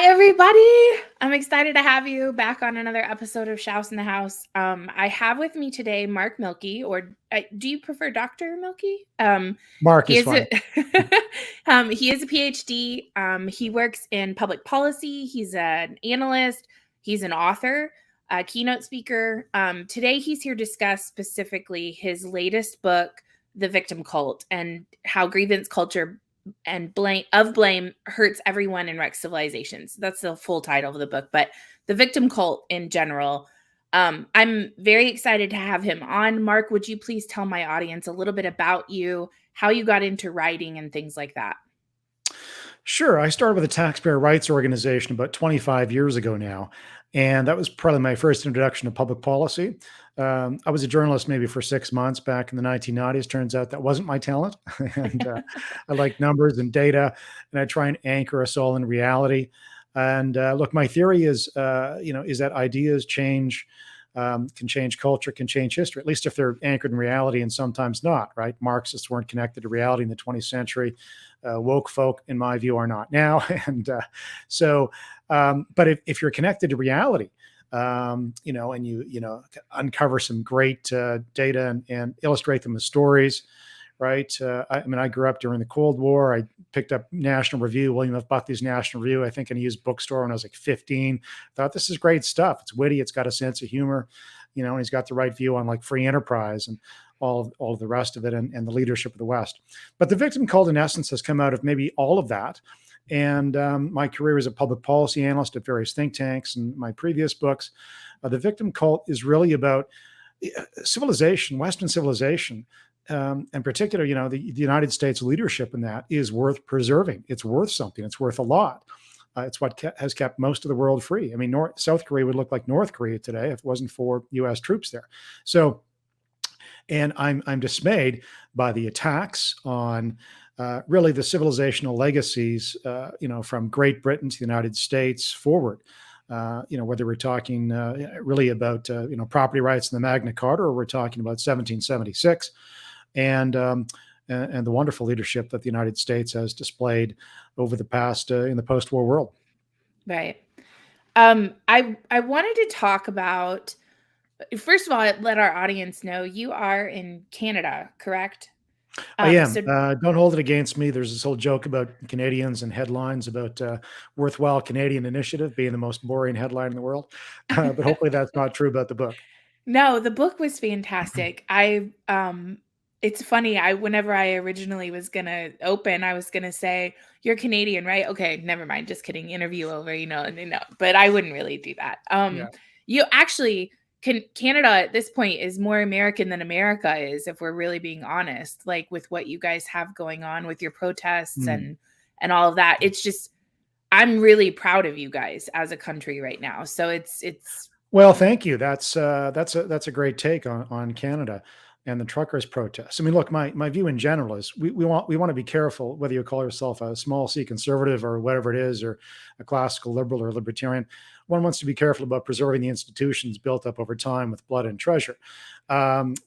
Hi, everybody. I'm excited to have you back on another episode of Shouse in the House. I have with me today Mark Milke, or do you prefer Dr. Milke? Mark He is is fine. a he is a PhD. He works in public policy. He's an analyst. He's an author, a keynote speaker. Today, he's here to discuss specifically his latest book, The Victim Cult, and how grievance culture and blame hurts everyone and wrecks civilizations. That's the full title of the book, but the victim cult in general. I'm very excited to have him on. Mark, would you please tell my audience a little bit about you, how you got into writing and things like that? Sure. I started with a taxpayer rights organization about 25 years ago now. And that was probably my first introduction to public policy. I was a journalist maybe for 6 months back in the 1990s. Turns out that wasn't my talent. and I like numbers and data, and I try and anchor us all in reality. And look, my theory is that ideas can change culture, can change history, at least if they're anchored in reality, and sometimes not, right? Marxists weren't connected to reality in the 20th century. Woke folk, in my view, are not now. But if you're connected to reality, and you uncover some great data and illustrate them with stories, right? I grew up during the Cold War. I picked up National Review, William F. Buckley's National Review, I think, in a used bookstore when I was like 15. Thought this is great stuff. It's witty. It's got a sense of humor, and he's got the right view on like free enterprise and all of the rest of it and the leadership of the West. But the victim cult, in essence, has come out of maybe all of that. And my career as a public policy analyst at various think tanks and my previous books, the victim cult is really about civilization, Western civilization. In particular, the United States leadership in that is worth preserving. It's worth something. It's worth a lot. It's what has kept most of the world free. I mean, South Korea would look like North Korea today if it wasn't for U.S. troops there. So, and I'm dismayed by the attacks on really the civilizational legacies, from Great Britain to the United States forward. Whether we're talking really about property rights in the Magna Carta, or we're talking about 1776, and the wonderful leadership that the United States has displayed over the past in the post-war world. Right. I wanted to talk about, first of all, let our audience know you are in Canada, correct? I am. So Don't hold it against me. There's this whole joke about Canadians and headlines about worthwhile Canadian initiative being the most boring headline in the world. But hopefully that's not true about the book. No, the book was fantastic. It's funny, whenever I originally was gonna open, I was gonna say, "You're Canadian, right? Okay, never mind, just kidding, interview over, no." But I wouldn't really do that. Yeah. You actually Canada at this point is more American than America is, if we're really being honest, like, with what you guys have going on with your protests Hmm. and all of that. It's just I'm really proud of you guys as a country right now. So it's Well, thank you. That's a great take on Canada and the truckers' protests. I mean, look, my view in general is we want to be careful whether you call yourself a small C conservative or whatever it is, or a classical liberal or libertarian. One wants to be careful about preserving the institutions built up over time with blood and treasure. But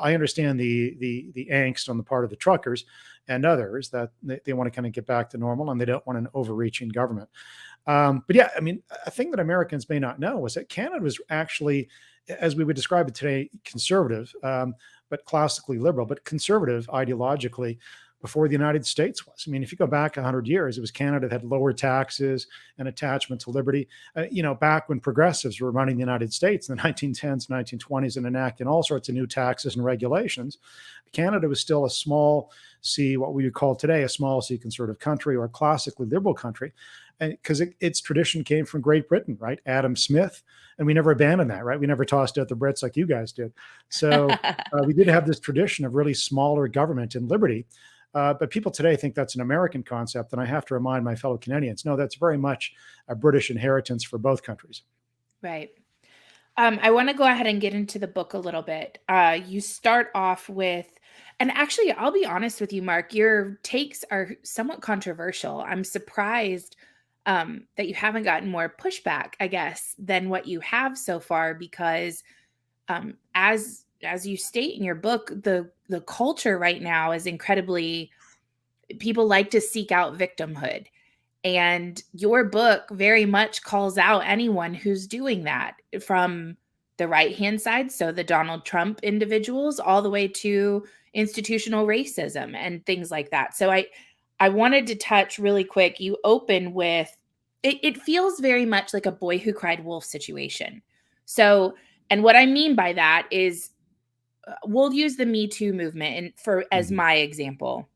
I understand the angst on the part of the truckers and others that they want to kind of get back to normal, and they don't want an overreaching government. But yeah, I mean, a thing that Americans may not know is that Canada was actually, as we would describe it today, conservative, but classically liberal, but conservative ideologically before the United States was. I mean, if you go back 100 years, it was Canada that had lower taxes and attachment to liberty. Back when progressives were running the United States in the 1910s, 1920s, and enacting all sorts of new taxes and regulations, Canada was still a small C, what we would call today a small C conservative country, or a classically liberal country, because its tradition came from Great Britain, right? Adam Smith, and we never abandoned that, right? We never tossed out the Brits like you guys did. So we did have this tradition of really smaller government and liberty. But people today think that's an American concept, and I have to remind my fellow Canadians, no, that's very much a British inheritance for both countries. right. I want to go ahead and get into the book a little bit. You start off with, and actually, I'll be honest with you, Mark, your takes are somewhat controversial. I'm surprised that you haven't gotten more pushback, I guess, than what you have so far, because as you state in your book, the culture right now is incredibly, people like to seek out victimhood. And your book very much calls out anyone who's doing that, from the right-hand side, so the Donald Trump individuals, all the way to institutional racism and things like that. So I wanted to touch really quick. You open with, it feels very much like a boy who cried wolf situation. So, and what I mean by that is, we'll use the Me Too movement and for as Mhm. my example.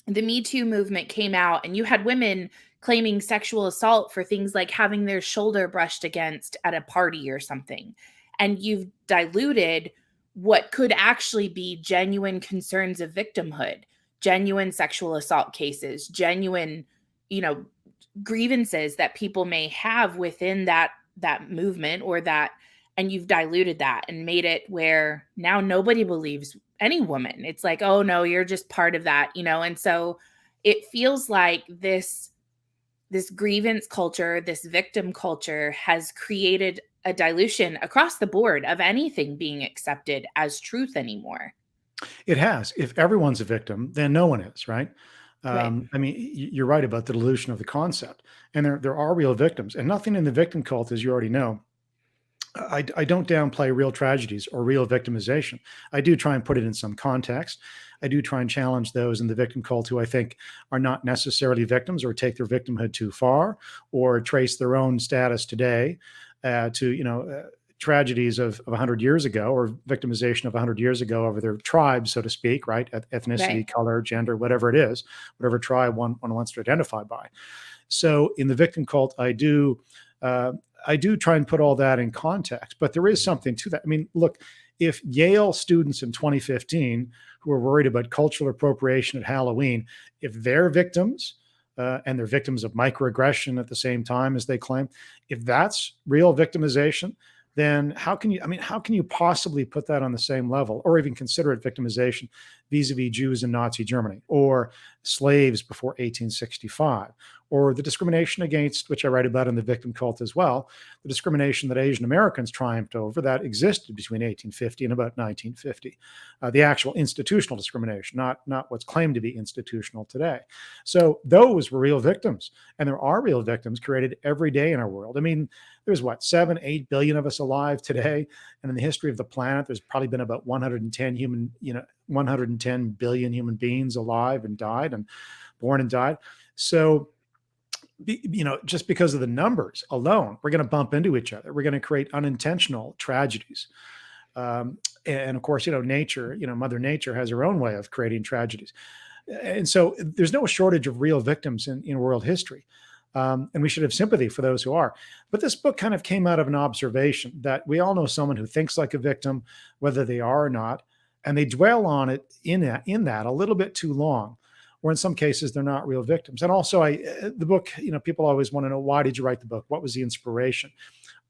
The Me Too movement came out, and you had women claiming sexual assault for things like having their shoulder brushed against at a party or something. And you've diluted what could actually be genuine concerns of victimhood, genuine sexual assault cases, genuine, you know, grievances that people may have within that movement or that, and you've diluted that and made it where now nobody believes any woman. It's like, oh no, you're just part of that, and so it feels like this grievance culture, this victim culture has created a dilution across the board of anything being accepted as truth anymore. It has. If everyone's a victim, then no one is, right? Right. I mean, you're right about the dilution of the concept, and there are real victims, and nothing in the victim cult, as you already know. I don't downplay real tragedies or real victimization. I do try and put it in some context. I do try and challenge those in the victim cult who I think are not necessarily victims or take their victimhood too far or trace their own status today to tragedies of 100 years ago or victimization of 100 years ago over their tribe, so to speak, right? Ethnicity, Right. color, gender, whatever it is, whatever tribe one wants to identify by. So in the victim cult, uh, I do try and put all that in context, but there is something to that. I mean, look, if Yale students in 2015 who are worried about cultural appropriation at Halloween, if they're victims and they're victims of microaggression at the same time as they claim, if that's real victimization, then how can you possibly put that on the same level or even consider it victimization vis-a-vis Jews in Nazi Germany or slaves before 1865 or the discrimination against, which I write about in the victim cult as well, the discrimination that Asian Americans triumphed over that existed between 1850 and about 1950, the actual institutional discrimination, not what's claimed to be institutional today. So those were real victims, and there are real victims created every day in our world. I mean, there's what, 7-8 billion of us alive today, and in the history of the planet, there's probably been about 110 billion human beings alive and died and born and died. So just because of the numbers alone, we're going to bump into each other. We're going to create unintentional tragedies. And of course, Mother Nature has her own way of creating tragedies. And so there's no shortage of real victims in world history. And we should have sympathy for those who are. But this book kind of came out of an observation that we all know someone who thinks like a victim, whether they are or not, and they dwell on it in that a little bit too long, or in some cases they're not real victims. And also, the book, people always want to know, why did you write the book? What was the inspiration?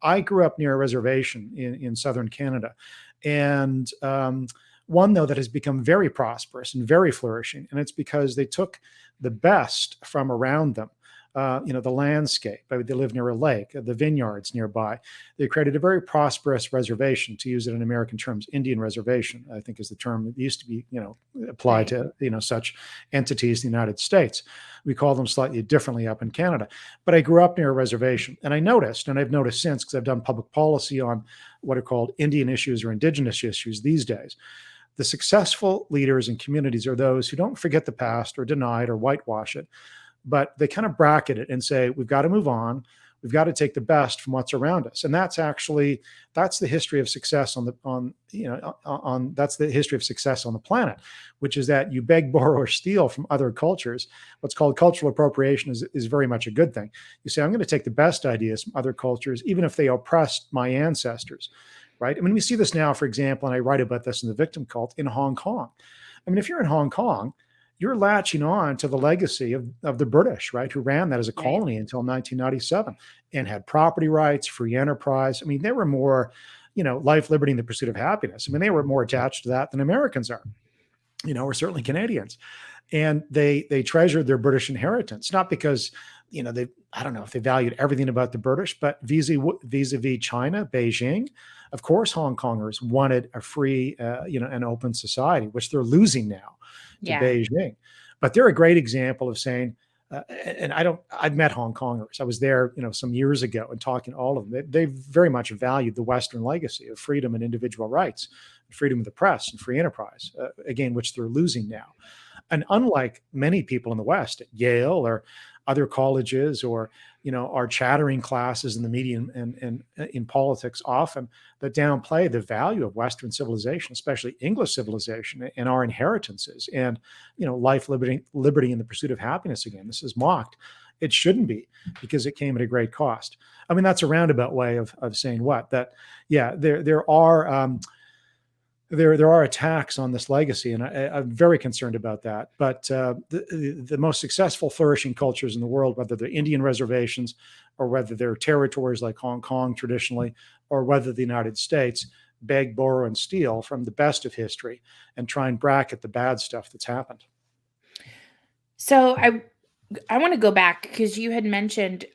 I grew up near a reservation in southern Canada, and one though that has become very prosperous and very flourishing, and it's because they took the best from around them. The landscape. I mean, they live near a lake, the vineyards nearby. They created a very prosperous reservation, to use it in American terms. Indian reservation, I think, is the term that used to be, applied Right. to, such entities in the United States. We call them slightly differently up in Canada. But I grew up near a reservation, and I noticed, and I've noticed since, because I've done public policy on what are called Indian issues or indigenous issues these days. The successful leaders and communities are those who don't forget the past or deny it or whitewash it, but they kind of bracket it and say, we've got to move on. We've got to take the best from what's around us. And that's the history of success that's the history of success on the planet, which is that you beg, borrow, or steal from other cultures. What's called cultural appropriation is very much a good thing. You say, I'm going to take the best ideas from other cultures, even if they oppressed my ancestors, right? I mean, we see this now, for example, and I write about this in the victim cult in Hong Kong. I mean, if you're in Hong Kong, you're latching on to the legacy of the British, right, who ran that as a Right. colony until 1997 and had property rights, free enterprise. I mean, they were more, life, liberty, and the pursuit of happiness. I mean, they were more attached to that than Americans are, or certainly Canadians. And they treasured their British inheritance, not because, I don't know if they valued everything about the British, but vis-a-vis China, Beijing, of course, Hong Kongers wanted a free, an open society, which they're losing now to Yeah. Beijing. But they're a great example of saying, and I've met Hong Kongers. I was there, some years ago and talking to all of them. They very much valued the Western legacy of freedom and individual rights, freedom of the press and free enterprise, again, which they're losing now. And unlike many people in the West at Yale or other colleges, or our chattering classes in the media and in politics, often that downplay the value of Western civilization, especially English civilization, and our inheritances, and life, liberty, and the pursuit of happiness. Again, this is mocked. It shouldn't be, because it came at a great cost. I mean, that's a roundabout way of saying what that. Yeah, there are. There are attacks on this legacy, and I'm very concerned about that. But the most successful, flourishing cultures in the world, whether they're Indian reservations or whether they're territories like Hong Kong traditionally, or whether the United States, beg, borrow, and steal from the best of history and try and bracket the bad stuff that's happened. So I want to go back, because you had mentioned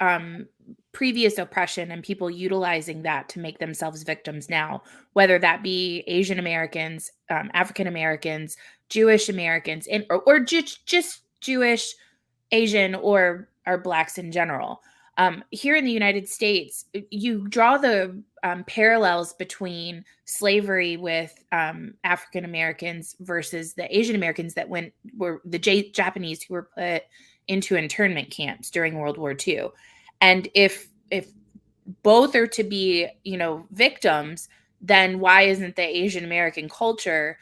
previous oppression and people utilizing that to make themselves victims now, whether that be Asian Americans, African Americans, Jewish Americans, or just Jewish, Asian, or Blacks in general. Here in the United States, you draw the parallels between slavery with African Americans versus the Asian Americans that were the Japanese who were put into internment camps during World War II. And if both are to be, victims, then why isn't the Asian American culture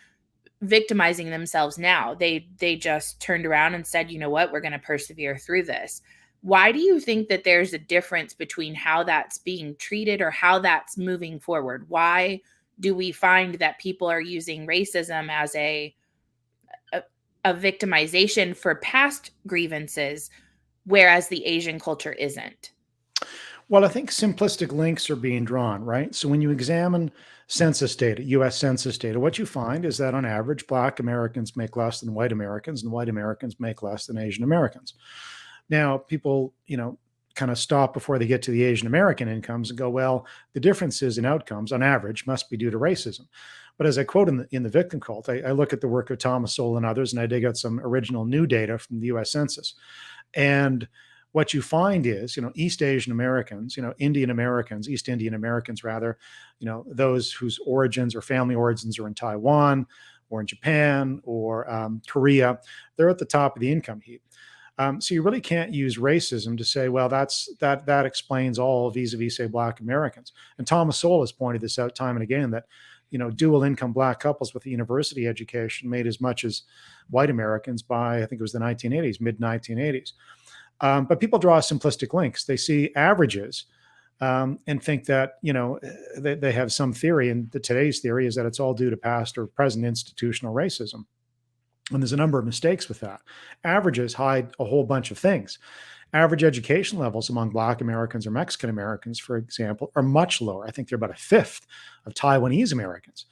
victimizing themselves now? They just turned around and said, you know what, we're going to persevere through this. Why do you think that there's a difference between how that's being treated or how that's moving forward? Why do we find that people are using racism as a victimization for past grievances, whereas the Asian culture isn't? Well, I think simplistic links are being drawn, right? So when you examine census data, US census data, what you find is that on average, Black Americans make less than white Americans, and white Americans make less than Asian Americans. Now, people, kind of stop before they get to the Asian American incomes and go, well, the differences in outcomes on average must be due to racism. But as I quote in the victim cult, I look at the work of Thomas Sowell and others, and I dig out some original new data from the US Census. And what you find is, East Asian Americans, Indian Americans, East Indian Americans rather, those whose origins or family origins are in Taiwan or in Japan or Korea, they're at the top of the income heap. So you really can't use racism to say, well, that explains all vis-a-vis, say, Black Americans. And Thomas Sowell has pointed this out time and again, that dual income Black couples with a university education made as much as white Americans by, I think it was the 1980s, mid 1980s. But people draw simplistic links. They see averages and think that, they have some theory. And today's theory is that it's all due to past or present institutional racism. And there's a number of mistakes with that. Averages hide a whole bunch of things. Average education levels among Black Americans or Mexican Americans, for example, are much lower. I think they're about a fifth of Taiwanese Americans.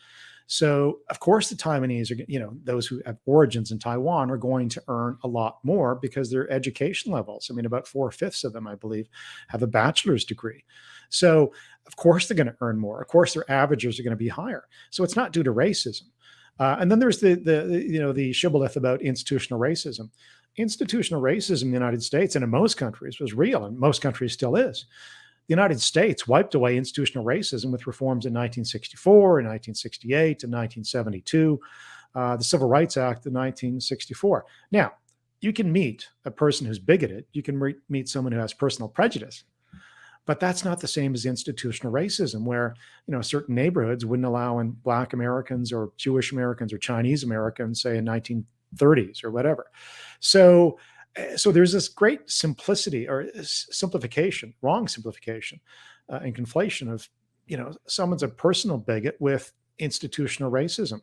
So, of course, the Taiwanese are, those who have origins in Taiwan are going to earn a lot more because their education levels, about 4/5 of them, I believe, have a bachelor's degree. So, of course, they're going to earn more. Of course, their averages are going to be higher. So it's not due to racism. And then there's the shibboleth about institutional racism. Institutional racism in the United States and in most countries was real, and most countries still is. The United States wiped away institutional racism with reforms in 1964, in 1968, and 1972, the Civil Rights Act in 1964. Now, you can meet a person who's bigoted. You can meet someone who has personal prejudice. But that's not the same as institutional racism, where certain neighborhoods wouldn't allow in Black Americans or Jewish Americans or Chinese Americans, say in 1930s or whatever. So there's this great simplicity or simplification, wrong simplification, and conflation of someone's a personal bigot with institutional racism,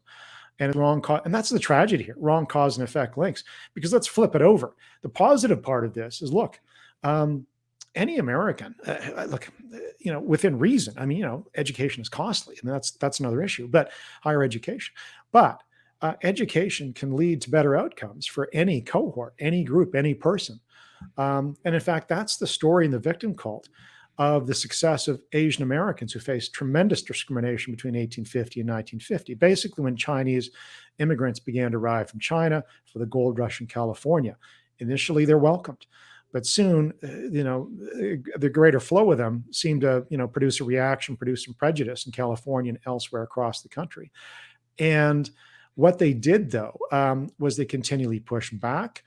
and and that's the tragedy here. Wrong cause and effect links. Because let's flip it over. The positive part of this is, look. Any American, look, within reason. Education is costly, and that's another issue. But higher education, education can lead to better outcomes for any cohort, any group, any person. And in fact, that's the story in the victim cult of the success of Asian Americans who faced tremendous discrimination between 1850 and 1950. Basically, when Chinese immigrants began to arrive from China for the gold rush in California, initially they're welcomed. But soon, the greater flow of them seemed to, produce a reaction, produce some prejudice in California and elsewhere across the country. And what they did, though, was they continually pushed back.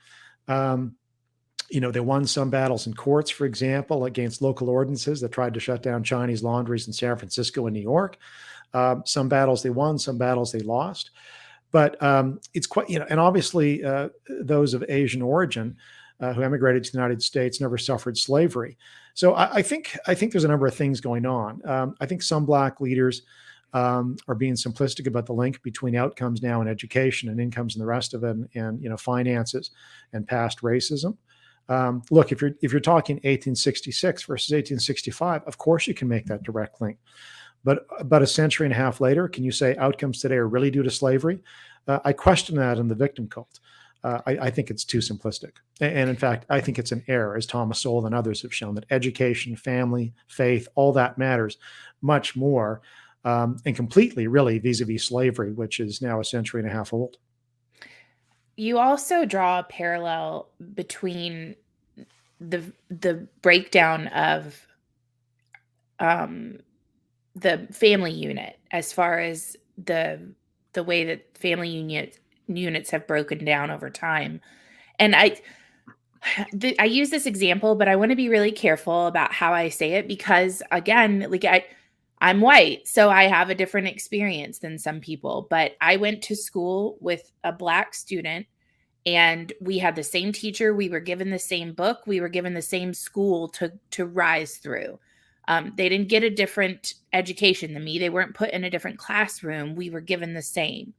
They won some battles in courts, for example, against local ordinances that tried to shut down Chinese laundries in San Francisco and New York. Some battles they won, some battles they lost. But it's quite, and obviously those of Asian origin who emigrated to the United States never suffered slavery. So I think there's a number of things going on. I think some Black leaders are being simplistic about the link between outcomes now in education and incomes and the rest of it, and finances and past racism. Look, if you're talking 1866 versus 1865, of course you can make that direct link. But about a century and a half later, can you say outcomes today are really due to slavery? I question that in the victim cult. I think it's too simplistic. And in fact, I think it's an error, as Thomas Sowell and others have shown, that education, family, faith, all that matters much more and completely, really, vis-a-vis slavery, which is now a century and a half old. You also draw a parallel between the breakdown of the family unit, as far as the way that family units have broken down over time. And I use this example, but I want to be really careful about how I say it, because again, like I'm white, so I have a different experience than some people, but I went to school with a Black student and we had the same teacher. We were given the same book. We were given the same school to rise through. They didn't get a different education than me. They weren't put in a different classroom. We were given the same.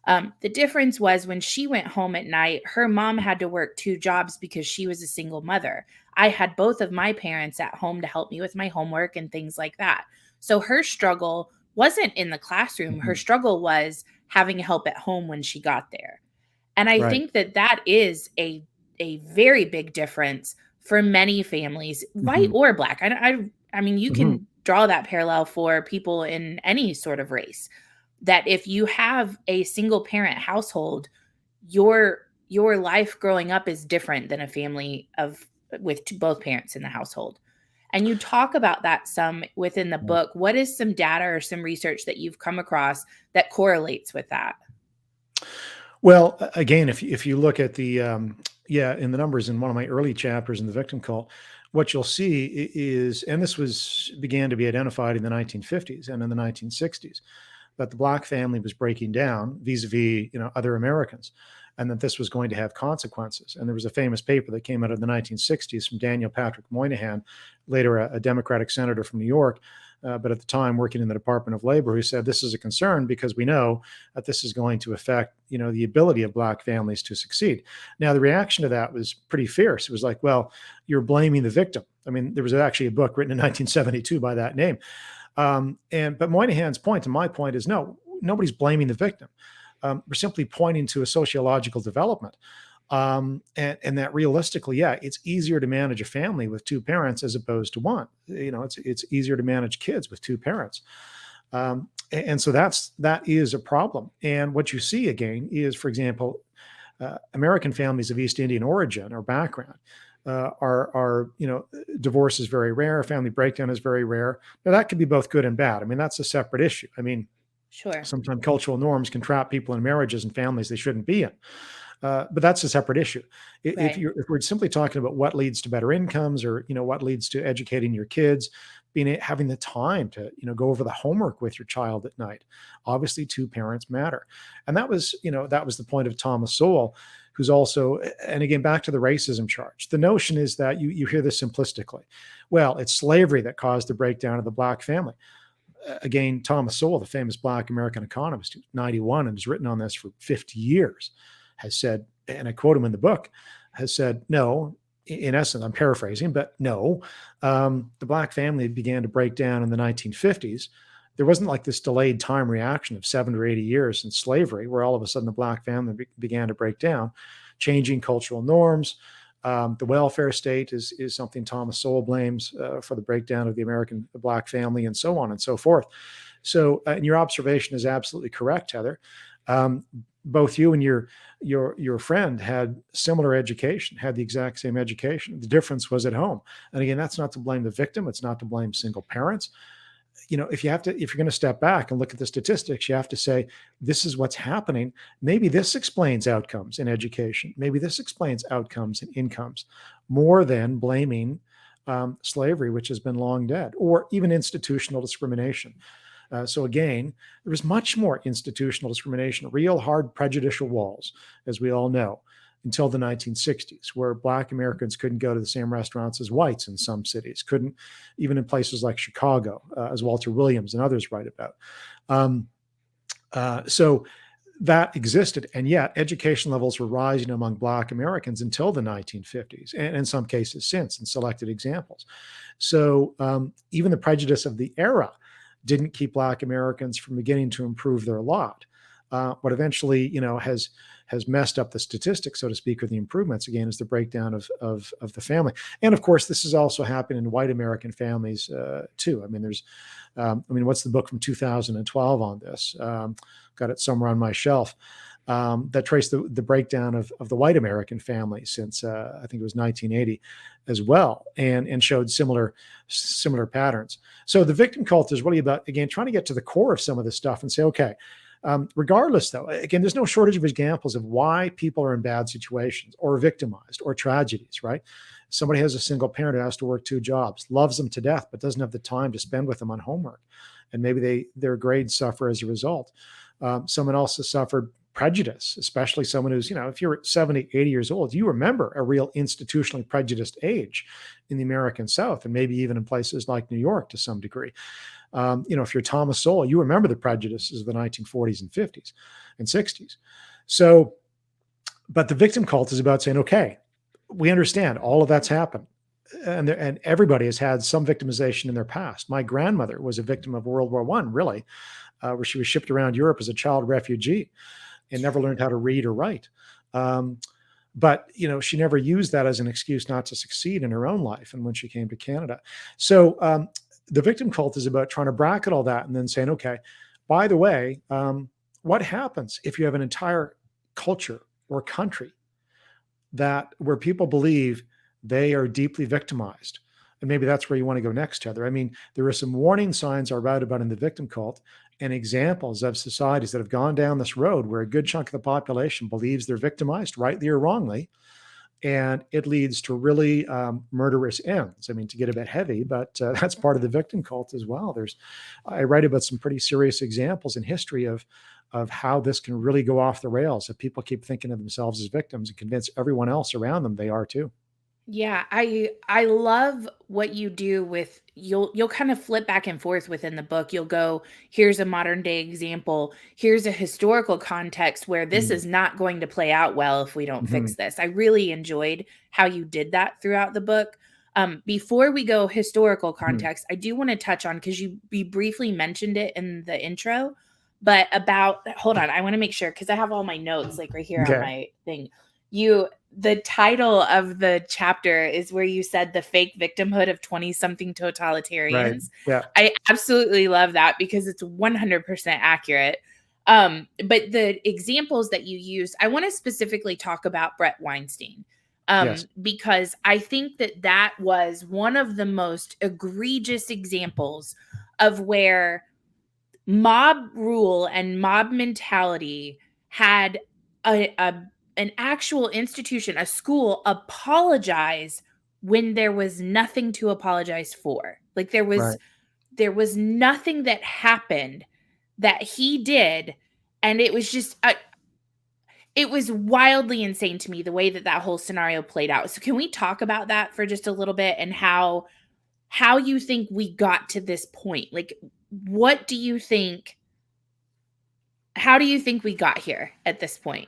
The difference was when she went home at night, her mom had to work 2 jobs because she was a single mother. I had both of my parents at home to help me with my homework and things like that. So her struggle wasn't in the classroom. Mm-hmm. Her struggle was having help at home when she got there. And I Right. think that is a very big difference for many families, white Mm-hmm. or Black. I mean, you Mm-hmm. can draw that parallel for people in any sort of race, that if you have a single parent household, your life growing up is different than a family with both parents in the household. And you talk about that some within the book. What is some data or some research that you've come across that correlates with that? Well, again, if you look at the in the numbers in one of my early chapters in the victim cult, what you'll see is, and this began to be identified in the 1950s and in the 1960s, that the Black family was breaking down vis-a-vis other Americans, and that this was going to have consequences. And there was a famous paper that came out of the 1960s from Daniel Patrick Moynihan, later a Democratic senator from New York, but at the time working in the Department of Labor, who said this is a concern because we know that this is going to affect the ability of Black families to succeed. Now, the reaction to that was pretty fierce. It was like, well, you're blaming the victim. I mean, there was actually a book written in 1972 by that name. But Moynihan's point and my point is, no, nobody's blaming the victim. We're simply pointing to a sociological development. And that realistically, yeah, it's easier to manage a family with 2 parents as opposed to 1. It's easier to manage kids with 2 parents. And so that is a problem. And what you see again is, for example, American families of East Indian origin or background are divorce is very rare, family breakdown is very rare. Now that could be both good and bad. I mean, that's a separate issue. I mean, Sure. sometimes cultural norms can trap people in marriages and families they shouldn't be in. But that's a separate issue. Right. If we're simply talking about what leads to better incomes, or what leads to educating your kids, having the time to go over the homework with your child at night, obviously 2 parents matter. And that was the point of Thomas Sowell, who's also, and again, back to the racism charge. The notion is that you hear this simplistically. Well, it's slavery that caused the breakdown of the Black family. Again, Thomas Sowell, the famous Black American economist, who's 91 and has written on this for 50 years, has said, and I quote him in the book, has said, no, in essence, I'm paraphrasing, but no, the Black family began to break down in the 1950s. There wasn't like this delayed time reaction of 70 or 80 years in slavery, where all of a sudden the Black family began to break down, changing cultural norms. The welfare state is something Thomas Sowell blames for the breakdown of the American Black family, and so on and so forth. So, and your observation is absolutely correct, Heather. both you and your friend had similar education, had the exact same education. The difference was at home. And again, that's not to blame the victim. It's not to blame single parents. If you're going to step back and look at the statistics, you have to say, this is what's happening. Maybe this explains outcomes in education. Maybe this explains outcomes in incomes, more than blaming slavery, which has been long dead, or even institutional discrimination. So again, there was much more institutional discrimination, real hard prejudicial walls, as we all know, until the 1960s, where Black Americans couldn't go to the same restaurants as whites in some cities, couldn't even in places like Chicago, as Walter Williams and others write about. So that existed, and yet education levels were rising among Black Americans until the 1950s, and in some cases since, in selected examples. So even the prejudice of the era didn't keep Black Americans from beginning to improve their lot. What eventually, has messed up the statistics, so to speak, or the improvements, again, is the breakdown of the family. And of course, this is also happening in white American families too. I mean, what's the book from 2012 on this? Got it somewhere on my shelf. That traced the breakdown of the white American family since I think it was 1980 as well, and showed similar patterns. So the victim cult is really about, again, trying to get to the core of some of this stuff and say, okay, regardless though, again, there's no shortage of examples of why people are in bad situations or victimized or tragedies, right? Somebody has a single parent who has to work 2 jobs, loves them to death, but doesn't have the time to spend with them on homework. And maybe their grades suffer as a result. Someone else has suffered prejudice, especially someone who's, if you're 70, 80 years old, you remember a real institutionally prejudiced age in the American South, and maybe even in places like New York to some degree. If you're Thomas Sowell, you remember the prejudices of the 1940s and 50s and 60s. So, but the victim cult is about saying, okay, we understand all of that's happened. And everybody has had some victimization in their past. My grandmother was a victim of World War I, really, where she was shipped around Europe as a child refugee and never learned how to read or write. But she never used that as an excuse not to succeed in her own life. And when she came to Canada, so the victim cult is about trying to bracket all that and then saying, okay, by the way, what happens if you have an entire culture or country where people believe they are deeply victimized? And maybe that's where you want to go next, Heather. I mean, there are some warning signs I write about in the victim cult and examples of societies that have gone down this road where a good chunk of the population believes they're victimized, rightly or wrongly, and it leads to really murderous ends. I mean, to get a bit heavy, but that's part of the victim cult as well. I write about some pretty serious examples in history of how this can really go off the rails if people keep thinking of themselves as victims and convince everyone else around them they are too. Yeah, I love what you do with you'll kind of flip back and forth within the book. You'll go, here's a modern day example, here's a historical context where this is not going to play out well if we don't fix this. I really enjoyed how you did that throughout the book. Before we go historical context, I do want to touch on, because you briefly mentioned it in the intro, but hold on, I want to make sure, because I have all my notes like right here on my thing. The title of the chapter is where you said the fake victimhood of 20-something totalitarians. Right. Yeah. I absolutely love that because it's 100% accurate. But the examples that you use, I want to specifically talk about Brett Weinstein. Yes. Because I think that was one of the most egregious examples of where mob rule and mob mentality had an actual institution, a school, apologize when there was nothing to apologize for. Like there was nothing that happened that he did, and it was just it was wildly insane to me the way that whole scenario played out. So can we talk about that for just a little bit, and how you think we got to this point? Like, what do you think? How do you think we got here at this point?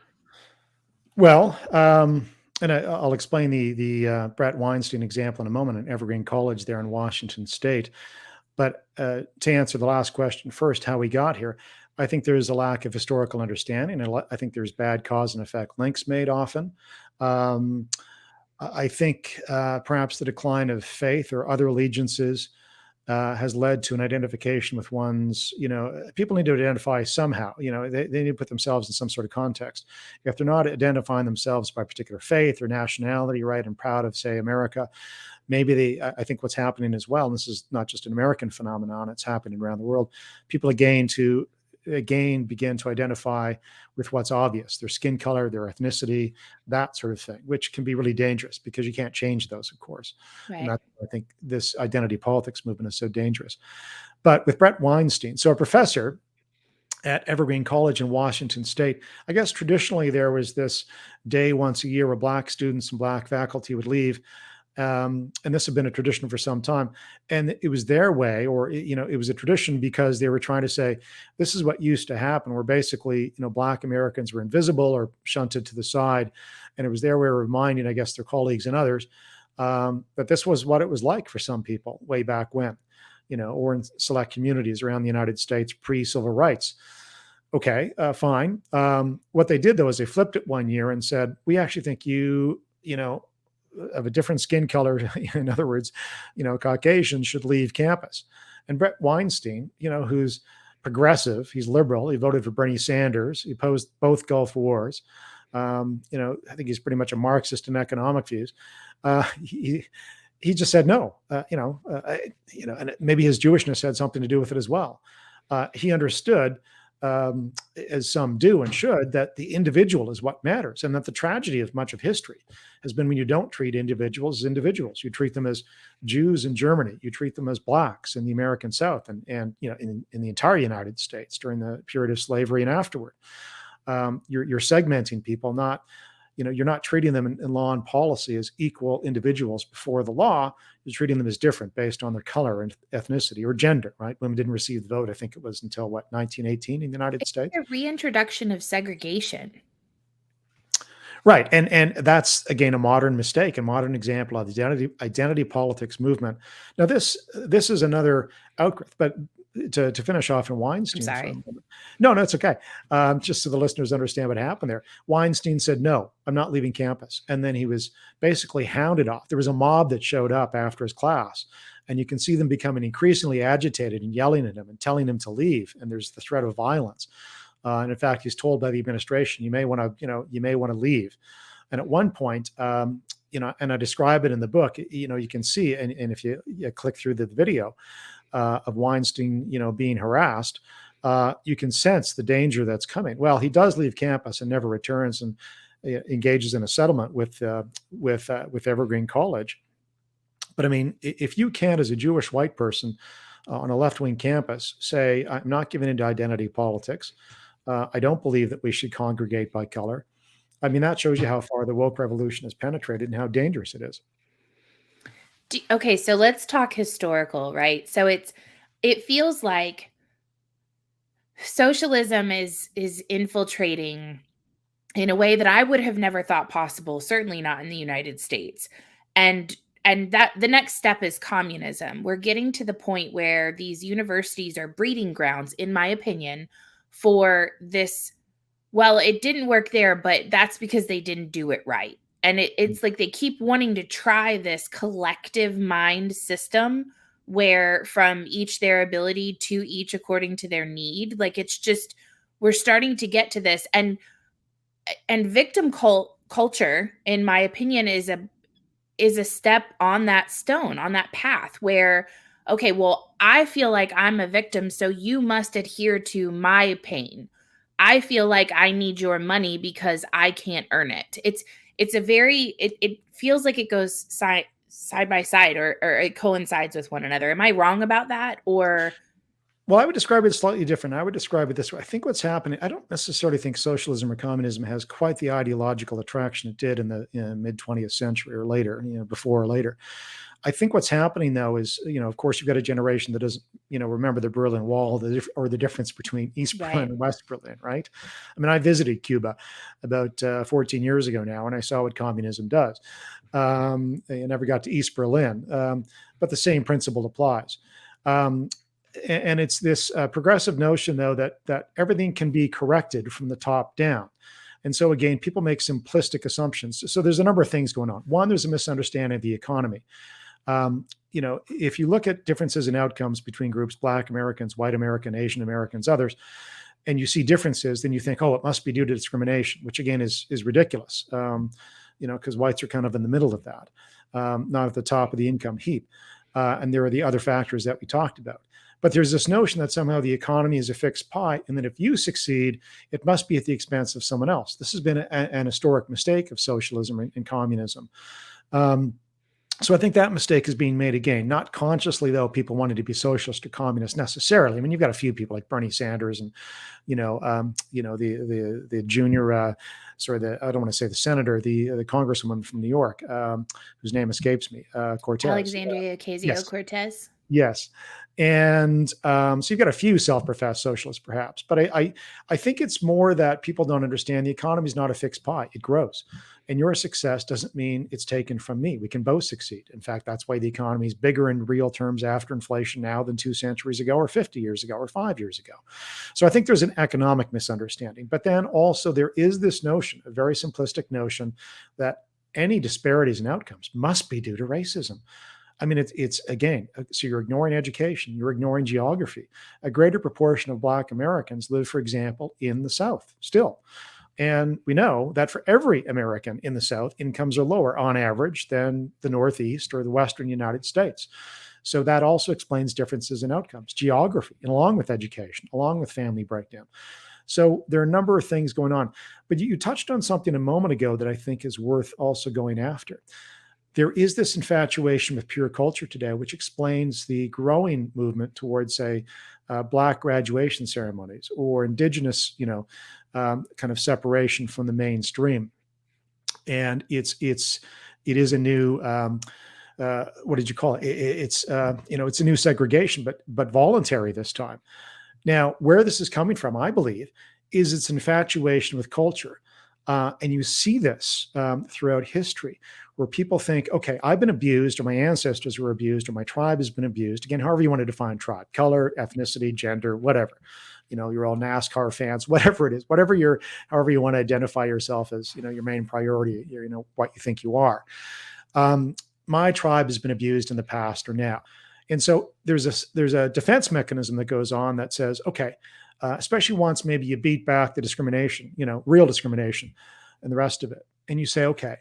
Well, and I'll explain the Brett Weinstein example in a moment at Evergreen College there in Washington State. But to answer the last question first, how we got here, I think there's a lack of historical understanding. And I think there's bad cause and effect links made often. I think perhaps the decline of faith or other allegiances has led to an identification with one's, people need to identify somehow, they need to put themselves in some sort of context. If they're not identifying themselves by particular faith or nationality, right, and proud of, say, America, maybe I think what's happening as well, and this is not just an American phenomenon, it's happening around the world, people begin to identify with what's obvious, their skin color, their ethnicity, that sort of thing, which can be really dangerous because you can't change those, of course. And Right. that's why I think this identity politics movement is so dangerous. But with Brett Weinstein, so a professor at Evergreen College in Washington State, I guess traditionally there was this day once a year where Black students and Black faculty would leave. And this had been a tradition for some time, and it was their way, or it was a tradition because they were trying to say, this is what used to happen, where basically, Black Americans were invisible or shunted to the side, and it was their way of reminding, I guess, their colleagues and others that this was what it was like for some people way back when, or in select communities around the United States pre-civil rights. Okay, fine. What they did though is they flipped it one year and said, we actually think of a different skin color, in other words, Caucasians should leave campus. And Brett Weinstein, who's progressive, he's liberal, he voted for Bernie Sanders, he opposed both Gulf Wars. I think he's pretty much a Marxist in economic views. He just said no, and maybe his Jewishness had something to do with it as well. He understood, as some do and should, that the individual is what matters, and that the tragedy of much of history has been when you don't treat individuals as individuals. You treat them as Jews in Germany, you treat them as Blacks in the American South, and in the entire United States during the period of slavery and afterward. You're segmenting people, not you're not treating them in law and policy as equal individuals before the law. You're treating them as different based on their color and ethnicity or gender, right? Women didn't receive the vote, I think it was until 1918 in the United States. A reintroduction of segregation. Right. And that's, again, a modern mistake, a modern example of the identity politics movement. Now, this is another outgrowth, but to finish off in Weinstein. I'm sorry. No, it's okay. Just so the listeners understand what happened there. Weinstein said, no, I'm not leaving campus. And then he was basically hounded off. There was a mob that showed up after his class, and you can see them becoming increasingly agitated and yelling at him and telling him to leave. And there's the threat of violence. And in fact, he's told by the administration, you may want to leave. And at one point, and I describe it in the book, you can see, and if you click through the video of Weinstein, being harassed, you can sense the danger that's coming. Well, he does leave campus and never returns, and engages in a settlement with Evergreen College. But I mean, if you can't, as a Jewish white person on a left-wing campus, say, I'm not giving into identity politics, I don't believe that we should congregate by color. I mean, that shows you how far the woke revolution has penetrated and how dangerous it is. Okay, so let's talk historical, right? So it feels like socialism is infiltrating in a way that I would have never thought possible, certainly not in the United States. And that the next step is communism. We're getting to the point where these universities are breeding grounds, in my opinion, for this. Well, it didn't work there, but that's because they didn't do it right. And it's like they keep wanting to try this collective mind system where from each their ability to each according to their need. Like it's just, we're starting to get to this. And victim culture, in my opinion, is a step on that stone, on that path where, okay, well, I feel like I'm a victim, so you must adhere to my pain. I feel like I need your money because I can't earn it. It's a very, it feels like it goes side by side, or it coincides with one another. Am I wrong about that? Or? Well, I would describe it slightly different. I would describe it this way. I think what's happening, I don't necessarily think socialism or communism has quite the ideological attraction it did in the mid 20th century or later, before or later. I think what's happening though is, of course, you've got a generation that doesn't, remember the Berlin Wall, or the difference between East Berlin and West Berlin, right? I mean, I visited Cuba about 14 years ago now, and I saw what communism does. I never got to East Berlin, but the same principle applies. And it's this progressive notion, though, that everything can be corrected from the top down. And so, again, people make simplistic assumptions. So there's a number of things going on. One, there's a misunderstanding of the economy. if you look at differences in outcomes between groups, Black Americans, white American, Asian Americans, others, and you see differences, then you think, oh, it must be due to discrimination, which again is ridiculous. Because whites are kind of in the middle of that, not at the top of the income heap. And there are the other factors that we talked about. But there's this notion that somehow the economy is a fixed pie, and that if you succeed, it must be at the expense of someone else. This has been an historic mistake of socialism and communism. So I think that mistake is being made again, not consciously, though, people wanting to be socialist or communist necessarily. I mean, you've got a few people like Bernie Sanders and, the junior, I don't want to say the senator, the congresswoman from New York, whose name escapes me, Cortez. Alexandria Ocasio-Cortez. Yes. And so you've got a few self-professed socialists, perhaps. But I think it's more that people don't understand the economy is not a fixed pie. It grows. And your success doesn't mean it's taken from me. We can both succeed. In fact, that's why the economy is bigger in real terms after inflation now than 2 centuries ago or 50 years ago or 5 years ago. So I think there's an economic misunderstanding. But then also there is this notion, a very simplistic notion, that any disparities in outcomes must be due to racism. I mean, it's again, so you're ignoring education, you're ignoring geography. A greater proportion of Black Americans live, for example, in the South still. And we know that for every American in the South, incomes are lower on average than the Northeast or the Western United States. So that also explains differences in outcomes, geography, and along with education, along with family breakdown. So there are a number of things going on. But you touched on something a moment ago that I think is worth also going after. There is this infatuation with pure culture today, which explains the growing movement towards, say, Black graduation ceremonies or Indigenous, kind of separation from the mainstream. And it is a new, what did you call it? It's a new segregation, but voluntary this time. Now, where this is coming from, I believe, is its infatuation with culture. And you see this throughout history, where people think, okay, I've been abused, or my ancestors were abused, or my tribe has been abused. Again, however you want to define tribe, color, ethnicity, gender, whatever. You're all NASCAR fans, whatever it is, however you want to identify yourself as, your main priority, what you think you are. My tribe has been abused in the past or now. And so there's a defense mechanism that goes on that says, okay, especially once maybe you beat back the discrimination, real discrimination and the rest of it. And you say, okay,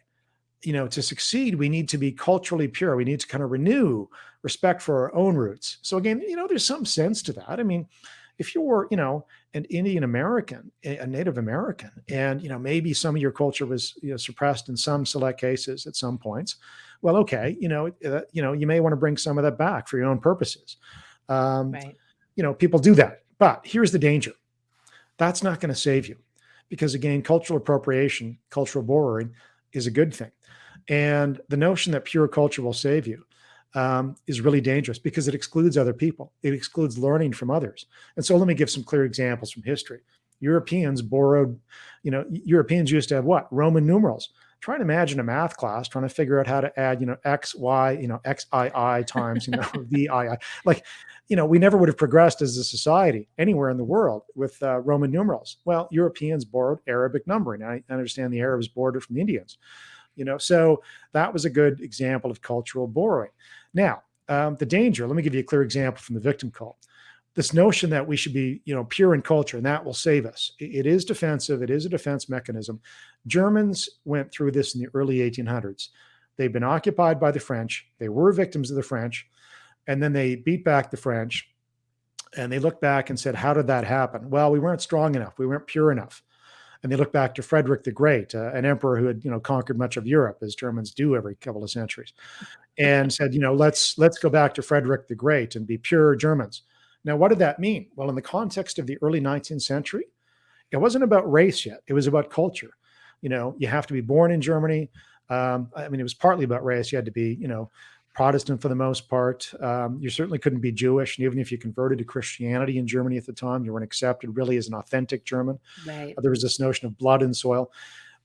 to succeed, we need to be culturally pure. We need to kind of renew respect for our own roots. So again, there's some sense to that. I mean, if you're, an Indian American, a Native American, and, maybe some of your culture was, suppressed in some select cases at some points, well, okay, you may want to bring some of that back for your own purposes. Right. People do that. But here's the danger. That's not going to save you because, again, cultural appropriation, cultural borrowing is a good thing. And the notion that pure culture will save you is really dangerous because it excludes other people. It excludes learning from others. And so let me give some clear examples from history. Europeans used to have what? Roman numerals. Try and imagine a math class trying to figure out how to add, X, Y, XII times, VII. Like, we never would have progressed as a society anywhere in the world with Roman numerals. Well, Europeans borrowed Arabic numbering. I understand the Arabs borrowed it from the Indians. So that was a good example of cultural borrowing. Now, the danger, let me give you a clear example from the victim cult. This notion that we should be, pure in culture and that will save us. It is defensive. It is a defense mechanism. Germans went through this in the early 1800s. They've been occupied by the French. They were victims of the French. And then they beat back the French. And they looked back and said, how did that happen? Well, we weren't strong enough. We weren't pure enough. And they look back to Frederick the Great, an emperor who had, conquered much of Europe, as Germans do every couple of centuries, and said, let's go back to Frederick the Great and be pure Germans. Now, what did that mean? Well, in the context of the early 19th century, it wasn't about race yet. It was about culture. You have to be born in Germany. It was partly about race. You had to be, Protestant for the most part. You certainly couldn't be Jewish. And even if you converted to Christianity in Germany at the time, you weren't accepted really as an authentic German. Right. There was this notion of blood and soil.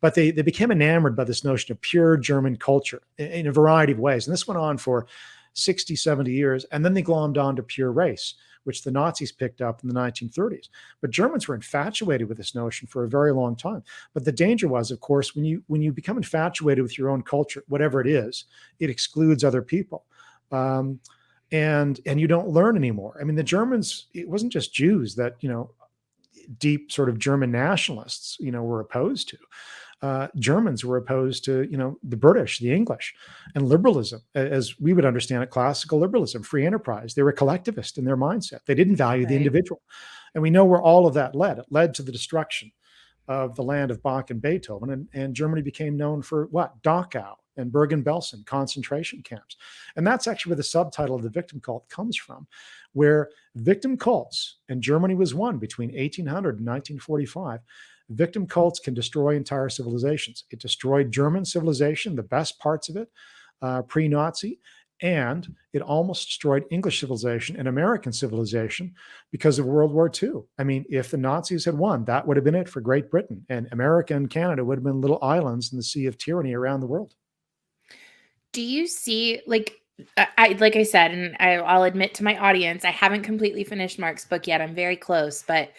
But they became enamored by this notion of pure German culture in a variety of ways. And this went on for 60, 70 years. And then they glommed on to pure race, which the Nazis picked up in the 1930s. But Germans were infatuated with this notion for a very long time. But the danger was, of course, when you become infatuated with your own culture, whatever it is, it excludes other people. Um, and you don't learn anymore. I mean, the Germans, it wasn't just Jews that, deep sort of German nationalists, were opposed to. Germans were opposed to, the British, the English, and liberalism, as we would understand it, classical liberalism, free enterprise. They were collectivist in their mindset. They didn't value the Right. individual. And we know where all of that led. It led to the destruction of the land of Bach and Beethoven. And Germany became known for what? Dachau and Bergen-Belsen, concentration camps. And that's actually where the subtitle of the victim cult comes from, where victim cults, and Germany was one between 1800 and 1945, victim cults can destroy entire civilizations. It destroyed German civilization, the best parts of it, pre-Nazi, and it almost destroyed English civilization and American civilization because of World War II. I mean, if the Nazis had won, that would have been it for Great Britain, and America and Canada would have been little islands in the sea of tyranny around the world. Do you see, like I said, and I'll admit to my audience, I haven't completely finished Mark's book yet. I'm very close, but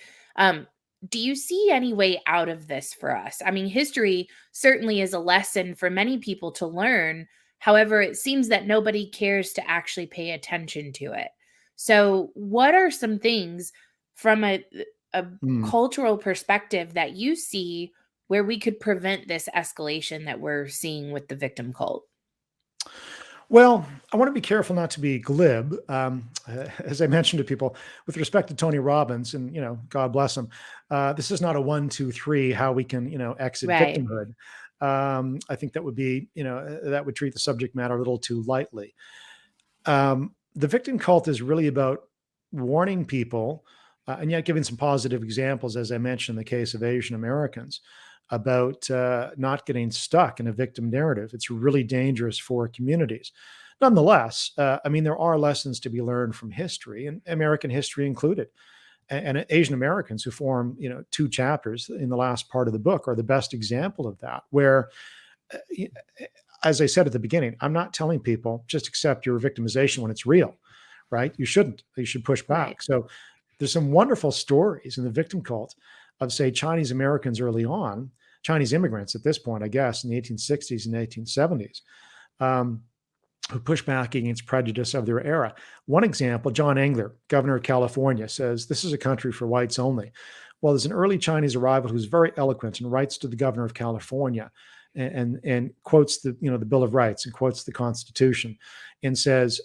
do you see any way out of this for us? I mean, history certainly is a lesson for many people to learn. However, it seems that nobody cares to actually pay attention to it. So, what are some things from a Mm. cultural perspective that you see where we could prevent this escalation that we're seeing with the victim cult? Well, I want to be careful not to be glib. As I mentioned to people, with respect to Tony Robbins, and God bless him, this is not a 1, 2, 3 how we can exit Right. victimhood. I think that would be that would treat the subject matter a little too lightly. The victim cult is really about warning people, and yet giving some positive examples, as I mentioned in the case of Asian Americans, about not getting stuck in a victim narrative. It's really dangerous for communities. Nonetheless, I mean, there are lessons to be learned from history, and American history included. And Asian Americans, who form, 2 chapters in the last part of the book, are the best example of that. Where, uh, y- as I said at the beginning, I'm not telling people just accept your victimization when it's real, right? You shouldn't. You should push Right. back. So there's some wonderful stories in the victim cult of, say, Chinese Americans early on, Chinese immigrants at this point, I guess, in the 1860s and 1870s, um, who pushed back against prejudice of their era. One example, John Engler, governor of California, says, "This is a country for whites only." Well, there's an early Chinese arrival who's very eloquent and writes to the governor of California and quotes the Bill of Rights and quotes the Constitution and says,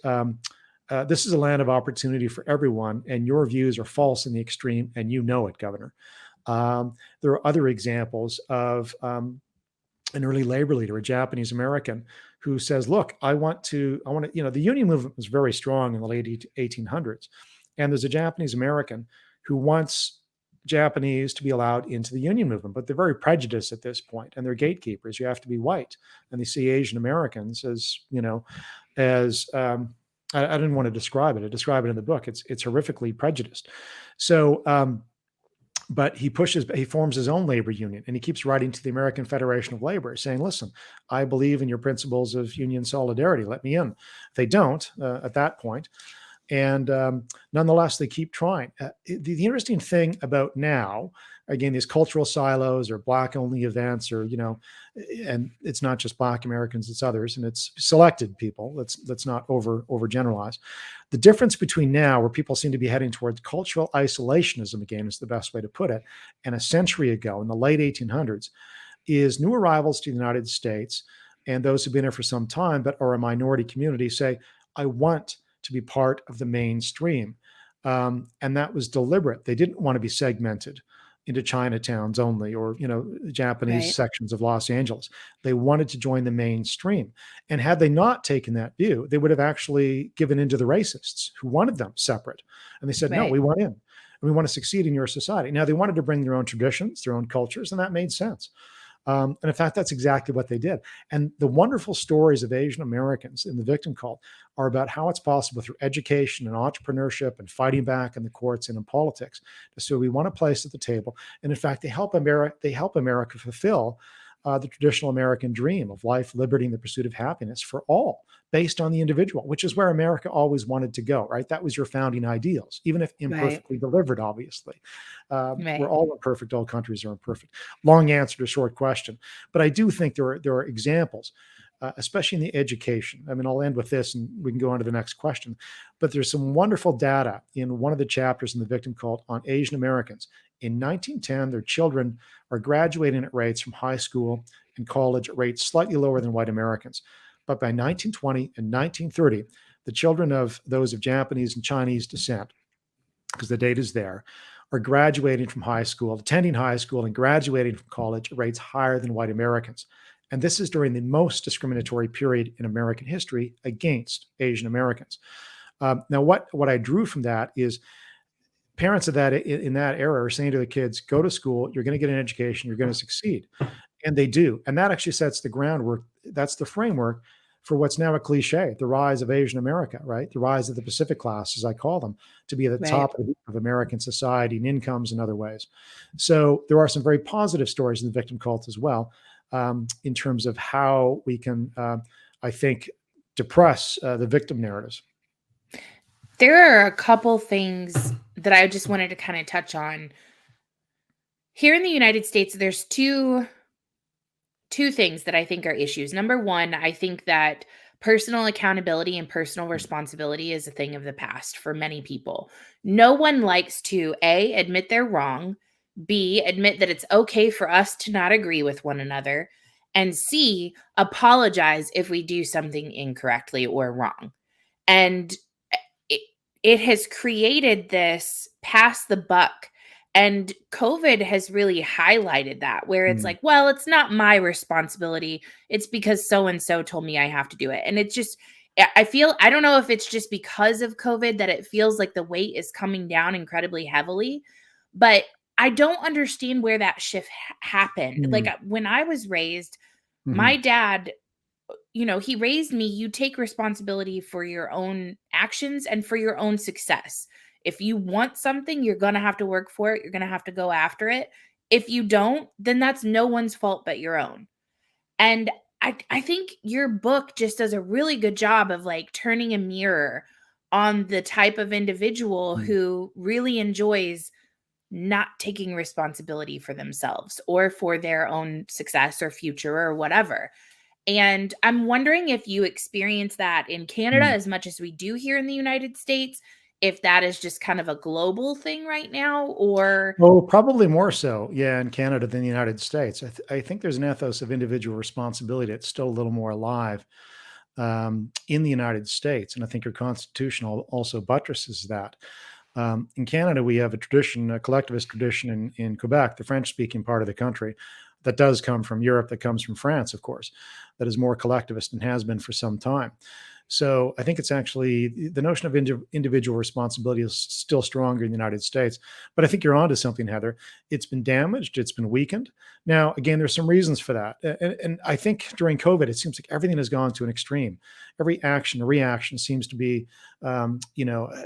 "This is a land of opportunity for everyone, and your views are false in the extreme, and you know it, Governor." There are other examples of an early labor leader, a Japanese American, who says, "Look, the Union movement was very strong in the late 1800s, and there's a Japanese American who wants Japanese to be allowed into the Union movement, but they're very prejudiced at this point, and they're gatekeepers. You have to be white, and they see Asian Americans as as I didn't want to describe it. I describe it in the book. It's horrifically prejudiced. So." But he forms his own labor union, and he keeps writing to the American Federation of Labor saying, "Listen, I believe in your principles of union solidarity. Let me in." They don't at that point. And nonetheless, they keep trying. The interesting thing about now, again, these cultural silos or Black only events, and it's not just Black Americans, it's others, and it's selected people. Let's not overgeneralize. The difference between now, where people seem to be heading towards cultural isolationism, again, is the best way to put it, and a century ago in the late 1800s, is new arrivals to the United States and those who've been here for some time but are a minority community say, "I want to be part of the mainstream." And that was deliberate. They didn't want to be segmented into Chinatowns only, or Japanese Right. sections of Los Angeles. They wanted to join the mainstream. And had they not taken that view, they would have actually given in to the racists who wanted them separate. And they said, "No, Right. we want in. And we want to succeed in your society." Now, they wanted to bring their own traditions, their own cultures, and that made sense. And in fact, that's exactly what they did. And the wonderful stories of Asian Americans in the victim cult are about how it's possible through education and entrepreneurship and fighting back in the courts and in politics. So we want a place at the table. And in fact, they help America fulfill the traditional American dream of life, liberty, and the pursuit of happiness for all, based on the individual, which is where America always wanted to go, right? That was your founding ideals, even if Right. imperfectly delivered, obviously. We're Right. all imperfect, all countries are imperfect. Long answer to a short question. But I do think there are examples. especially in the education. I mean, I'll end with this and we can go on to the next question. But there's some wonderful data in one of the chapters in the victim cult on Asian Americans. In 1910, their children are graduating at rates from high school and college at rates slightly lower than white Americans. But by 1920 and 1930, the children of those of Japanese and Chinese descent, because the data is there, are graduating from high school, attending high school, and graduating from college at rates higher than white Americans. And this is during the most discriminatory period in American history against Asian Americans. Now, what I drew from that is parents of that in that era are saying to the kids, go to school, you're going to get an education, you're going to succeed. And they do. And that actually sets the groundwork. That's the framework for what's now a cliche, the rise of Asian America, right? The rise of the Pacific class, as I call them, to be at the top of American society and incomes and other ways. So there are some very positive stories in the victim cult as well, in terms of how we can, I think, depress the victim narratives. There are a couple things that I just wanted to kind of touch on. Here in the United States, there's two things that I think are issues. Number one, I think that personal accountability and personal responsibility is a thing of the past for many people. No one likes to A, admit they're wrong, B, admit that it's okay for us to not agree with one another, and C, apologize if we do something incorrectly or wrong. And it has created this pass the buck. And COVID has really highlighted that, where it's like, well, it's not my responsibility. It's because so-and-so told me I have to do it. And it's just, I don't know if it's just because of COVID that it feels like the weight is coming down incredibly heavily, but I don't understand where that shift happened. Like when I was raised, my dad, he raised me, you take responsibility for your own actions and for your own success. If you want something, you're going to have to work for it. You're going to have to go after it. If you don't, then that's no one's fault but your own. And I think your book just does a really good job of like turning a mirror on the type of individual who really enjoys not taking responsibility for themselves or for their own success or future or whatever. And I'm wondering if you experience that in Canada as much as we do here in the United States, if that is just kind of a global thing right now, or... Oh, probably more so, yeah, in Canada than the United States. I think there's an ethos of individual responsibility that's still a little more alive in the United States. And I think your Constitution also buttresses that. In Canada, we have a tradition, a collectivist tradition in Quebec, the French-speaking part of the country, that does come from Europe, that comes from France, of course, that is more collectivist and has been for some time. So I think it's actually the notion of individual responsibility is still stronger in the United States. But I think you're onto something, Heather. It's been damaged. It's been weakened. Now, again, there's some reasons for that. And I think during COVID, it seems like everything has gone to an extreme. Every action or reaction seems to be, an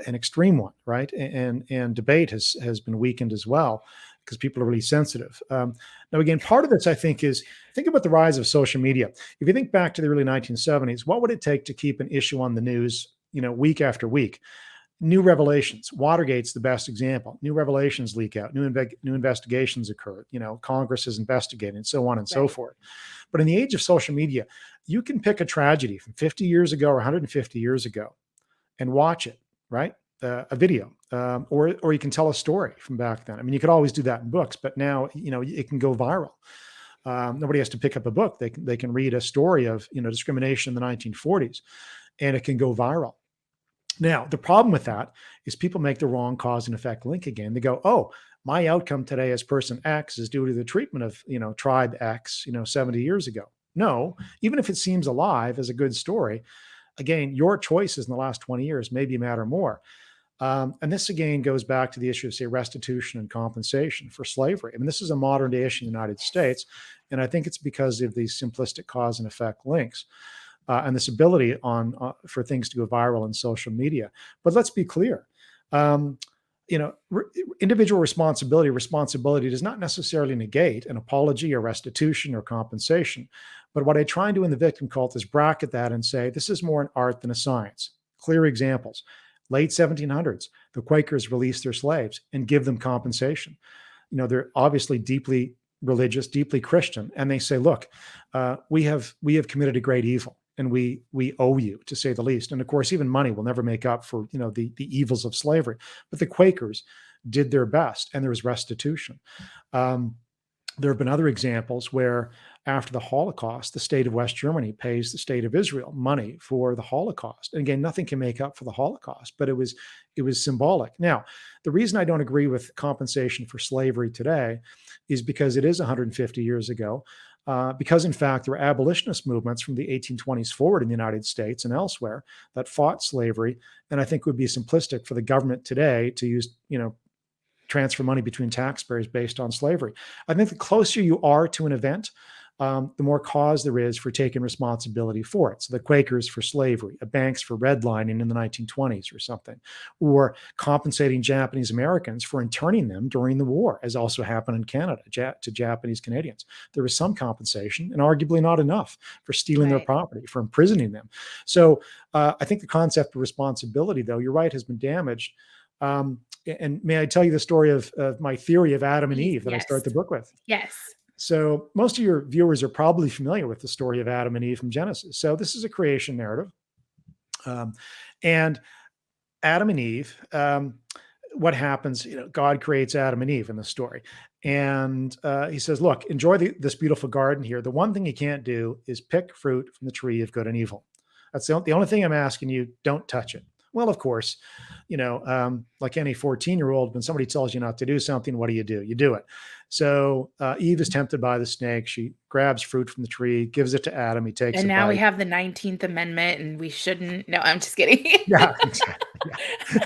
extreme one, right? And debate has been weakened as well, because people are really sensitive. Now, again, part of this, I think, is think about the rise of social media. If you think back to the early 1970s, what would it take to keep an issue on the news, week after week? New revelations. Watergate's the best example. New revelations leak out. New investigations occur. Congress is investigating, and so on and so forth. But in the age of social media, you can pick a tragedy from 50 years ago or 150 years ago and watch it, right? A video, or you can tell a story from back then. I mean, you could always do that in books, but now, it can go viral. Nobody has to pick up a book. They can read a story of, discrimination in the 1940s, and it can go viral. Now, the problem with that is people make the wrong cause and effect link again. They go, oh, my outcome today as person X is due to the treatment of, tribe X, 70 years ago. No, even if it seems alive as a good story, again, your choices in the last 20 years maybe matter more. And this again goes back to the issue of, say, restitution and compensation for slavery. I mean, this is a modern day issue in the United States, and I think it's because of these simplistic cause and effect links and this ability for things to go viral on social media. But let's be clear, individual responsibility does not necessarily negate an apology or restitution or compensation. But what I try and do in the victim cult is bracket that and say this is more an art than a science. Clear examples. Late 1700s, the Quakers released their slaves and give them compensation. They're obviously deeply religious, deeply Christian, and they say, look, we have committed a great evil, and we owe you, to say the least. And of course, even money will never make up for, the evils of slavery. But the Quakers did their best, and there was restitution. There have been other examples where, after the Holocaust, the state of West Germany pays the state of Israel money for the Holocaust. And again, nothing can make up for the Holocaust, but it was symbolic. Now, the reason I don't agree with compensation for slavery today is because it is 150 years ago. Because, in fact, there were abolitionist movements from the 1820s forward in the United States and elsewhere that fought slavery. And I think it would be simplistic for the government today to use, transfer money between taxpayers based on slavery. I think the closer you are to an event, the more cause there is for taking responsibility for it. So the Quakers for slavery, the banks for redlining in the 1920s or something, or compensating Japanese Americans for interning them during the war, as also happened in Canada to Japanese Canadians. There was some compensation, and arguably not enough, for stealing their property, for imprisoning them. So I think the concept of responsibility, though, you're right, has been damaged. And may I tell you the story of my theory of Adam and Eve that I start the book with? Yes. So most of your viewers are probably familiar with the story of Adam and Eve from Genesis. So this is a creation narrative. And Adam and Eve, what happens, God creates Adam and Eve in the story. And he says, look, enjoy this beautiful garden here. The one thing you can't do is pick fruit from the tree of good and evil. That's the only thing I'm asking you, don't touch it. Well, of course, like any 14-year-old, when somebody tells you not to do something, what do? You do it. So Eve is tempted by the snake. She grabs fruit from the tree, gives it to Adam. He takes it. And now we have the 19th Amendment, and we shouldn't. No, I'm just kidding. Yeah,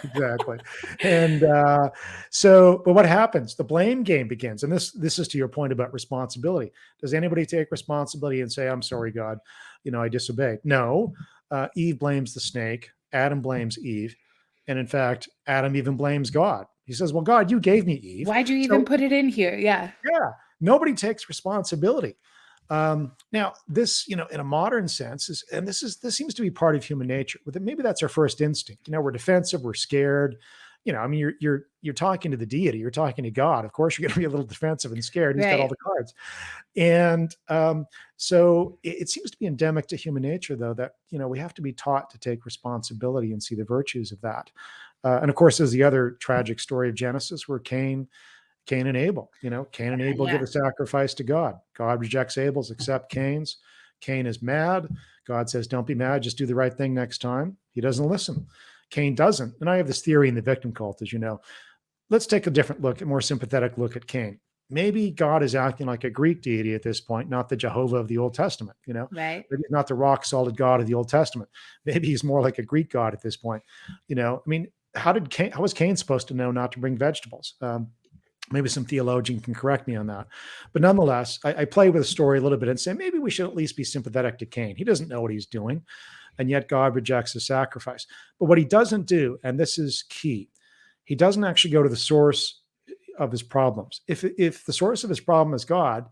exactly. And but what happens? The blame game begins. And this is to your point about responsibility. Does anybody take responsibility and say, I'm sorry, God, I disobeyed? No. Eve blames the snake. Adam blames Eve. And in fact, Adam even blames God. He says, well, God, you gave me Eve. Why'd you even put it in here? Yeah. Yeah. Nobody takes responsibility. Now, this, in a modern sense, this seems to be part of human nature. Maybe that's our first instinct. We're defensive, we're scared. You're talking to the deity, you're talking to God. Of course, you're going to be a little defensive and scared. He's got all the cards. And so it seems to be endemic to human nature, though, that, we have to be taught to take responsibility and see the virtues of that. And of course, there's the other tragic story of Genesis where Cain and Abel, Cain and Abel give a sacrifice to God. God rejects Abel's, accept Cain's. Cain is mad. God says, don't be mad, just do the right thing next time. He doesn't listen. Cain doesn't. And I have this theory in the victim cult, as you know. Let's take a different look, a more sympathetic look at Cain. Maybe God is acting like a Greek deity at this point, not the Jehovah of the Old Testament, Right. Maybe he's not the rock solid God of the Old Testament. Maybe he's more like a Greek God at this point. How was Cain supposed to know not to bring vegetables? Maybe some theologian can correct me on that. But nonetheless, I play with the story a little bit and say, maybe we should at least be sympathetic to Cain. He doesn't know what he's doing. And yet God rejects the sacrifice. But what he doesn't do, and this is key, he doesn't actually go to the source of his problems. If the source of his problem is God,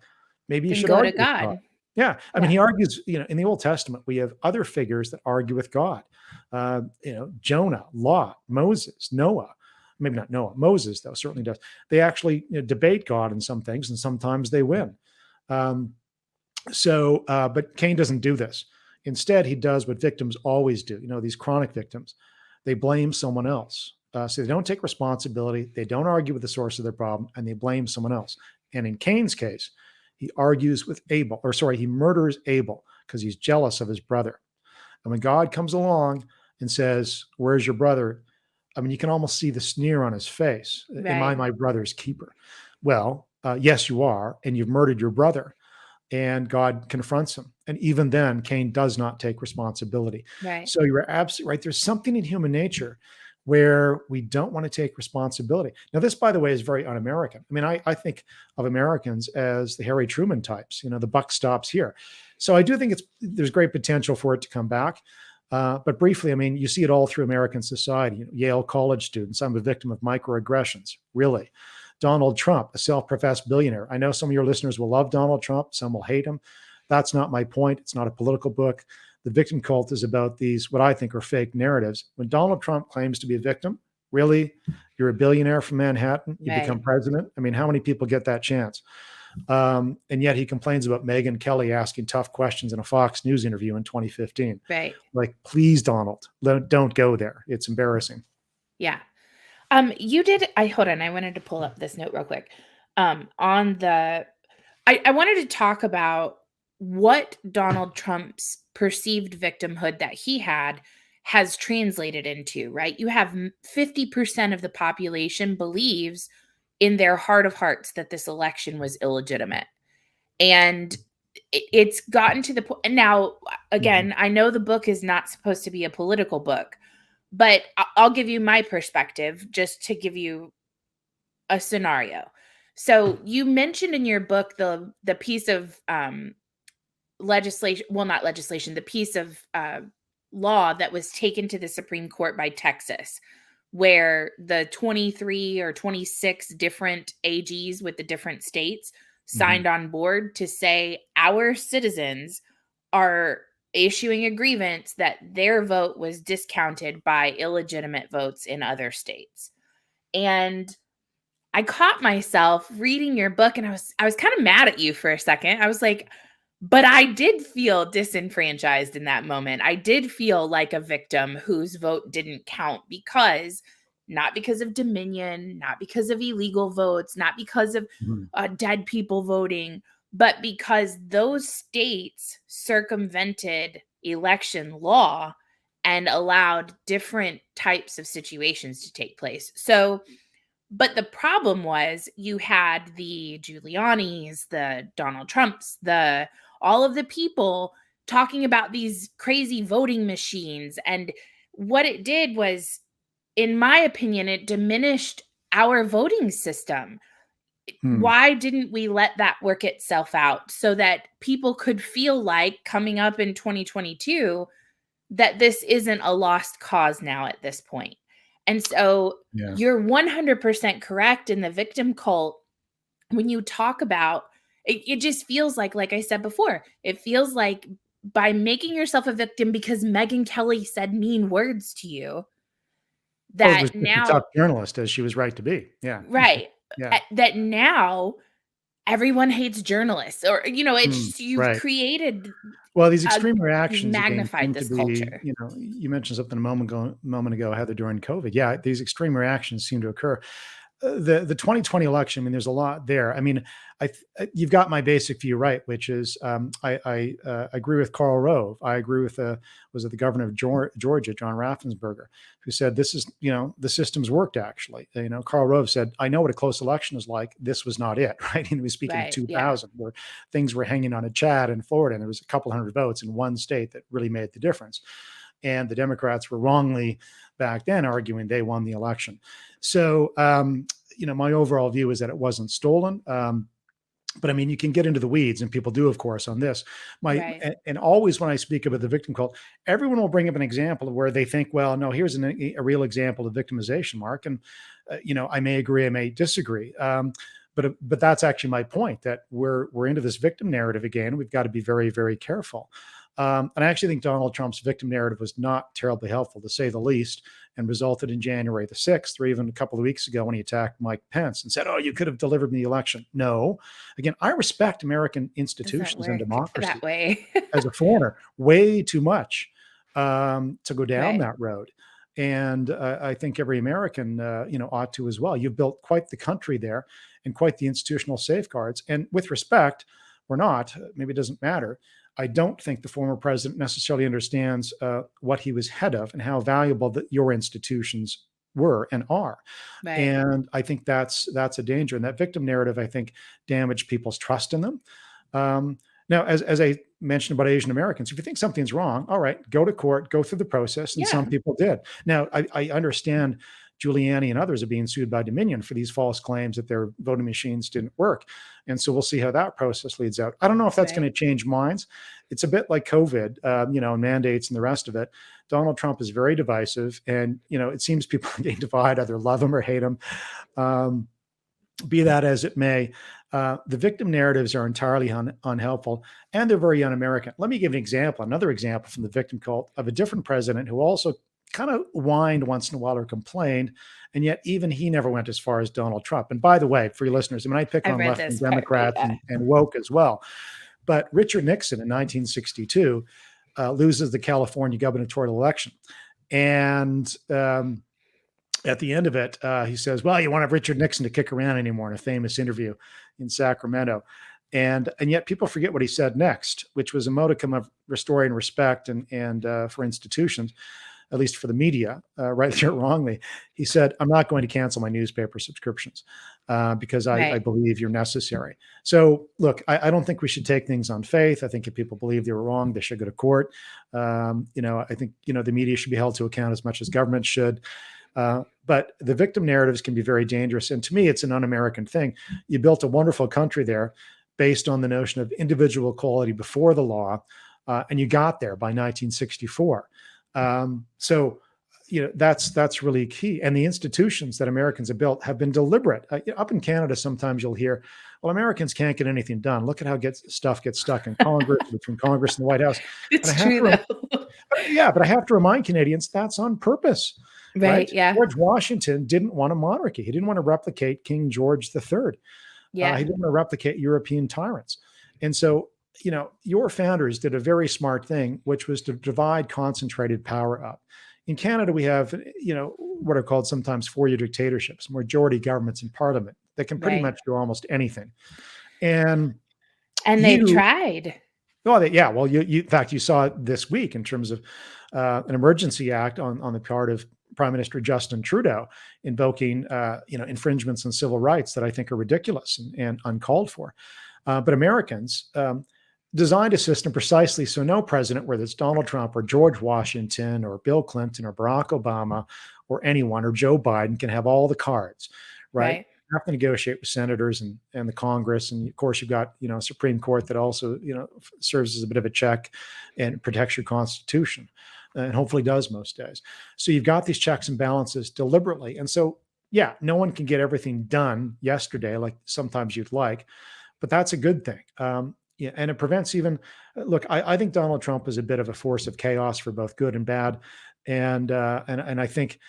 maybe you should argue with God. Yeah. I mean, he argues, in the Old Testament, we have other figures that argue with God. Jonah, Lot, Moses, Noah. Maybe not Noah. Moses, though, certainly does. They actually debate God in some things, and sometimes they win. But Cain doesn't do this. Instead, he does what victims always do. These chronic victims, they blame someone else. So they don't take responsibility. They don't argue with the source of their problem, and they blame someone else. And in Cain's case, he argues with Abel, he murders Abel because he's jealous of his brother. And when God comes along and says, where's your brother? I mean, you can almost see the sneer on his face. Right. Am I my brother's keeper? Well, yes, you are. And you've murdered your brother. And God confronts him. And even then, Cain does not take responsibility. Right. So you're absolutely right. There's something in human nature where we don't want to take responsibility. Now, this, by the way, is very un-American. I mean, I think of Americans as the Harry Truman types. The buck stops here. So I do think there's great potential for it to come back. But briefly, I mean, you see it all through American society. Yale college students, I'm a victim of microaggressions. Really. Donald Trump, a self-professed billionaire. I know some of your listeners will love Donald Trump. Some will hate him. That's not my point. It's not a political book. The victim cult is about these, what I think are fake narratives. When Donald Trump claims to be a victim, really? You're a billionaire from Manhattan? You become president? I mean, how many people get that chance? And yet he complains about Megyn Kelly asking tough questions in a Fox News interview in 2015. Right. Like, please, Donald, don't go there. It's embarrassing. Yeah. You did. Hold on. I wanted to pull up this note real quick. On the, I wanted to talk about what Donald Trump's perceived victimhood that he had has translated into, right? You have 50% of the population believes in their heart of hearts that this election was illegitimate. And it's gotten to the point. Now, again, I know the book is not supposed to be a political book, but I'll give you my perspective just to give you a scenario. So you mentioned in your book the piece of legislation, well, not legislation, the piece of law that was taken to the Supreme Court by Texas, where the 23 or 26 different AGs with the different states signed on board to say our citizens are issuing a grievance that their vote was discounted by illegitimate votes in other states. And I caught myself reading your book, and I was kind of mad at you for a second. I was like, but I did feel disenfranchised in that moment. I did feel like a victim whose vote didn't count because not because of Dominion, not because of illegal votes, not because of dead people voting, but because those states circumvented election law and allowed different types of situations to take place. So, but the problem was you had the Giulianis, the Donald Trumps, all of the people talking about these crazy voting machines. And what it did was, in my opinion, it diminished our voting system. Why didn't we let that work itself out so that people could feel like coming up in 2022 that this isn't a lost cause now at this point? And so you're 100% correct in the victim cult. When you talk about it, it just feels like I said before, it feels like by making yourself a victim because Megyn Kelly said mean words to you, that was just a now, tough journalist, as she was right to be. Yeah. right, Yeah. that now everyone hates journalists, or it's just, you've Right. created Well, these extreme you've reactions again magnified seem to this be, culture. you mentioned something a moment ago, Heather, during COVID. Yeah, these extreme reactions seem to occur. The 2020 election, I mean, there's a lot there. I mean, you've got my basic view right, which is I agree with Karl Rove. I agree with was it the governor of Georgia, John Raffensperger, who said this is, the system's worked actually. Karl Rove said, I know what a close election is like. This was not it, right? And he was speaking of Right. Yeah. 2000, where things were hanging on a chat in Florida, and there was a couple hundred votes in one state that really made the difference. And the Democrats were wrongly back then arguing they won the election. So, my overall view is that it wasn't stolen. But I mean, you can get into the weeds, and people do, of course, on this. Right. And always when I speak about the victim cult, everyone will bring up an example of where they think, well, no, here's a real example of victimization, Mark. And I may agree, I may disagree. But that's actually my point, that we're into this victim narrative again. We've got to be very, very careful. And I actually think Donald Trump's victim narrative was not terribly helpful, to say the least, and resulted in January the 6th, or even a couple of weeks ago when he attacked Mike Pence and said, oh, you could have delivered me the election. No. Again, I respect American institutions and democracy that way. as a foreigner way too much to go down Right. that road. And I think every American, ought to as well. You've built quite the country there and quite the institutional safeguards. And with respect or not, maybe it doesn't matter. I don't think the former president necessarily understands what he was head of and how valuable that your institutions were and are. Right. And I think that's a danger. And that victim narrative, I think, damaged people's trust in them. Now, as I mentioned about Asian Americans, if you think something's wrong, all right, go to court, go through the process. And some people did. Now, I understand Giuliani and others are being sued by Dominion for these false claims that their voting machines didn't work. And so we'll see how that process leads out. I don't know if that's going to change minds. It's a bit like COVID, and mandates and the rest of it. Donald Trump is very divisive, and, it seems people are getting divided, either love him or hate him. Be that as it may, the victim narratives are entirely unhelpful, and they're very un-American. Let me give an example, another example from the victim cult of a different president who also kind of whined once in a while or complained, and yet even he never went as far as Donald Trump. And by the way, for your listeners, I mean, I pick I on read left-wing this part. Democrats Yeah. and woke as well. But Richard Nixon in 1962 loses the California gubernatorial election. And at the end of it, he says, well, you won't have Richard Nixon to kick around anymore in a famous interview in Sacramento. And yet people forget what he said next, which was a modicum of restoring respect and for institutions, at least for the media, rightly or wrongly. He said, I'm not going to cancel my newspaper subscriptions because I Right. believe you're necessary. So look, I don't think we should take things on faith. I think if people believe they were wrong, they should go to court. I think, the media should be held to account as much as government should. But the victim narratives can be very dangerous. And to me, it's an un-American thing. You built a wonderful country there based on the notion of individual equality before the law, and you got there by 1964. So, that's really key. And the institutions that Americans have built have been deliberate. Up in Canada, sometimes you'll hear, well, Americans can't get anything done. Look at how stuff gets stuck in Congress, between Congress and the White House. It's true, though. But I have to remind Canadians that's on purpose, Right. right? Yeah. George Washington didn't want a monarchy. He didn't want to replicate King George III. Yeah. He didn't want to replicate European tyrants. And so, your founders did a very smart thing, which was to divide concentrated power up. In Canada, we have, what are called sometimes four-year dictatorships, majority governments in parliament that can pretty Right. much do almost anything. And they've tried. well, yeah. Well, in fact, you saw it this week in terms of an emergency act on the part of Prime Minister Justin Trudeau, invoking infringements on civil rights that I think are ridiculous and uncalled for. But Americans designed a system precisely so no president, whether it's Donald Trump or George Washington or Bill Clinton or Barack Obama or anyone or Joe Biden, can have all the cards, right? Right. You have to negotiate with senators and the Congress, and of course you've got a Supreme Court that also serves as a bit of a check and protects your Constitution, and hopefully does most days. So you've got these checks and balances deliberately, and so yeah, no one can get everything done yesterday like sometimes you'd like, but that's a good thing. Yeah, and it prevents even look. I think Donald Trump is a bit of a force of chaos for both good and bad, and I think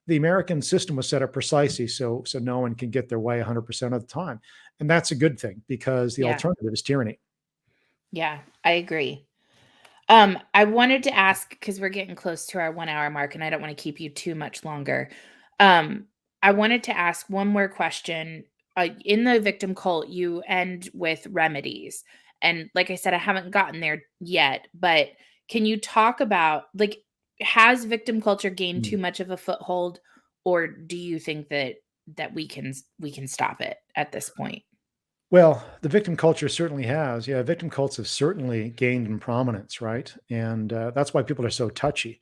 the American system was set up precisely so no one can get their way 100% of the time, and that's a good thing because the alternative is tyranny. Yeah, I agree. I wanted to ask, because we're getting close to our 1 hour mark, and I don't want to keep you too much longer. I wanted to ask one more question. In the victim cult, you end with remedies. And like I said, I haven't gotten there yet, but can you talk about, like, has victim culture gained too much of a foothold, or do you think that we can stop it at this point? Well, the victim culture certainly has. Yeah, victim cults have certainly gained in prominence, right? And that's why people are so touchy,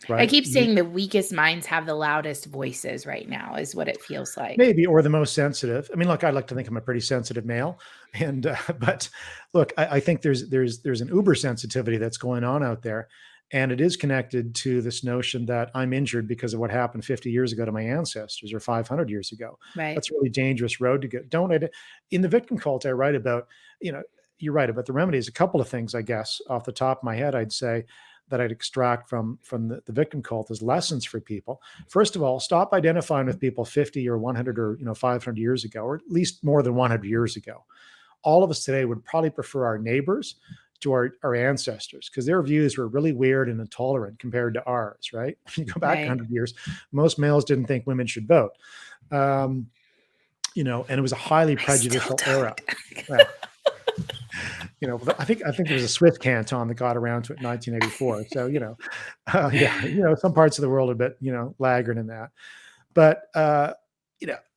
I right? keep saying the weakest minds have the loudest voices right now, is what it feels like. Maybe, or the most sensitive. I mean, look, I like to think I'm a pretty sensitive male, and but look, I think there's an uber sensitivity that's going on out there, and it is connected to this notion that I'm injured because of what happened 50 years ago to my ancestors or 500 years ago. Right. That's a really dangerous road to go. In the victim cult, I write about, you're right about the remedies. A couple of things, I guess, off the top of my head, I'd say that I'd extract from the victim cult as lessons for people. First of all, stop identifying with people 50 or 100 or 500 years ago, or at least more than 100 years ago. All of us today would probably prefer our neighbors to our ancestors, because their views were really weird and intolerant compared to ours, right? If you go back 100 years, most males didn't think women should vote. And it was a highly prejudicial era. I think there was a Swiss canton that got around to it in 1984. So, some parts of the world are a bit, laggard in that. But,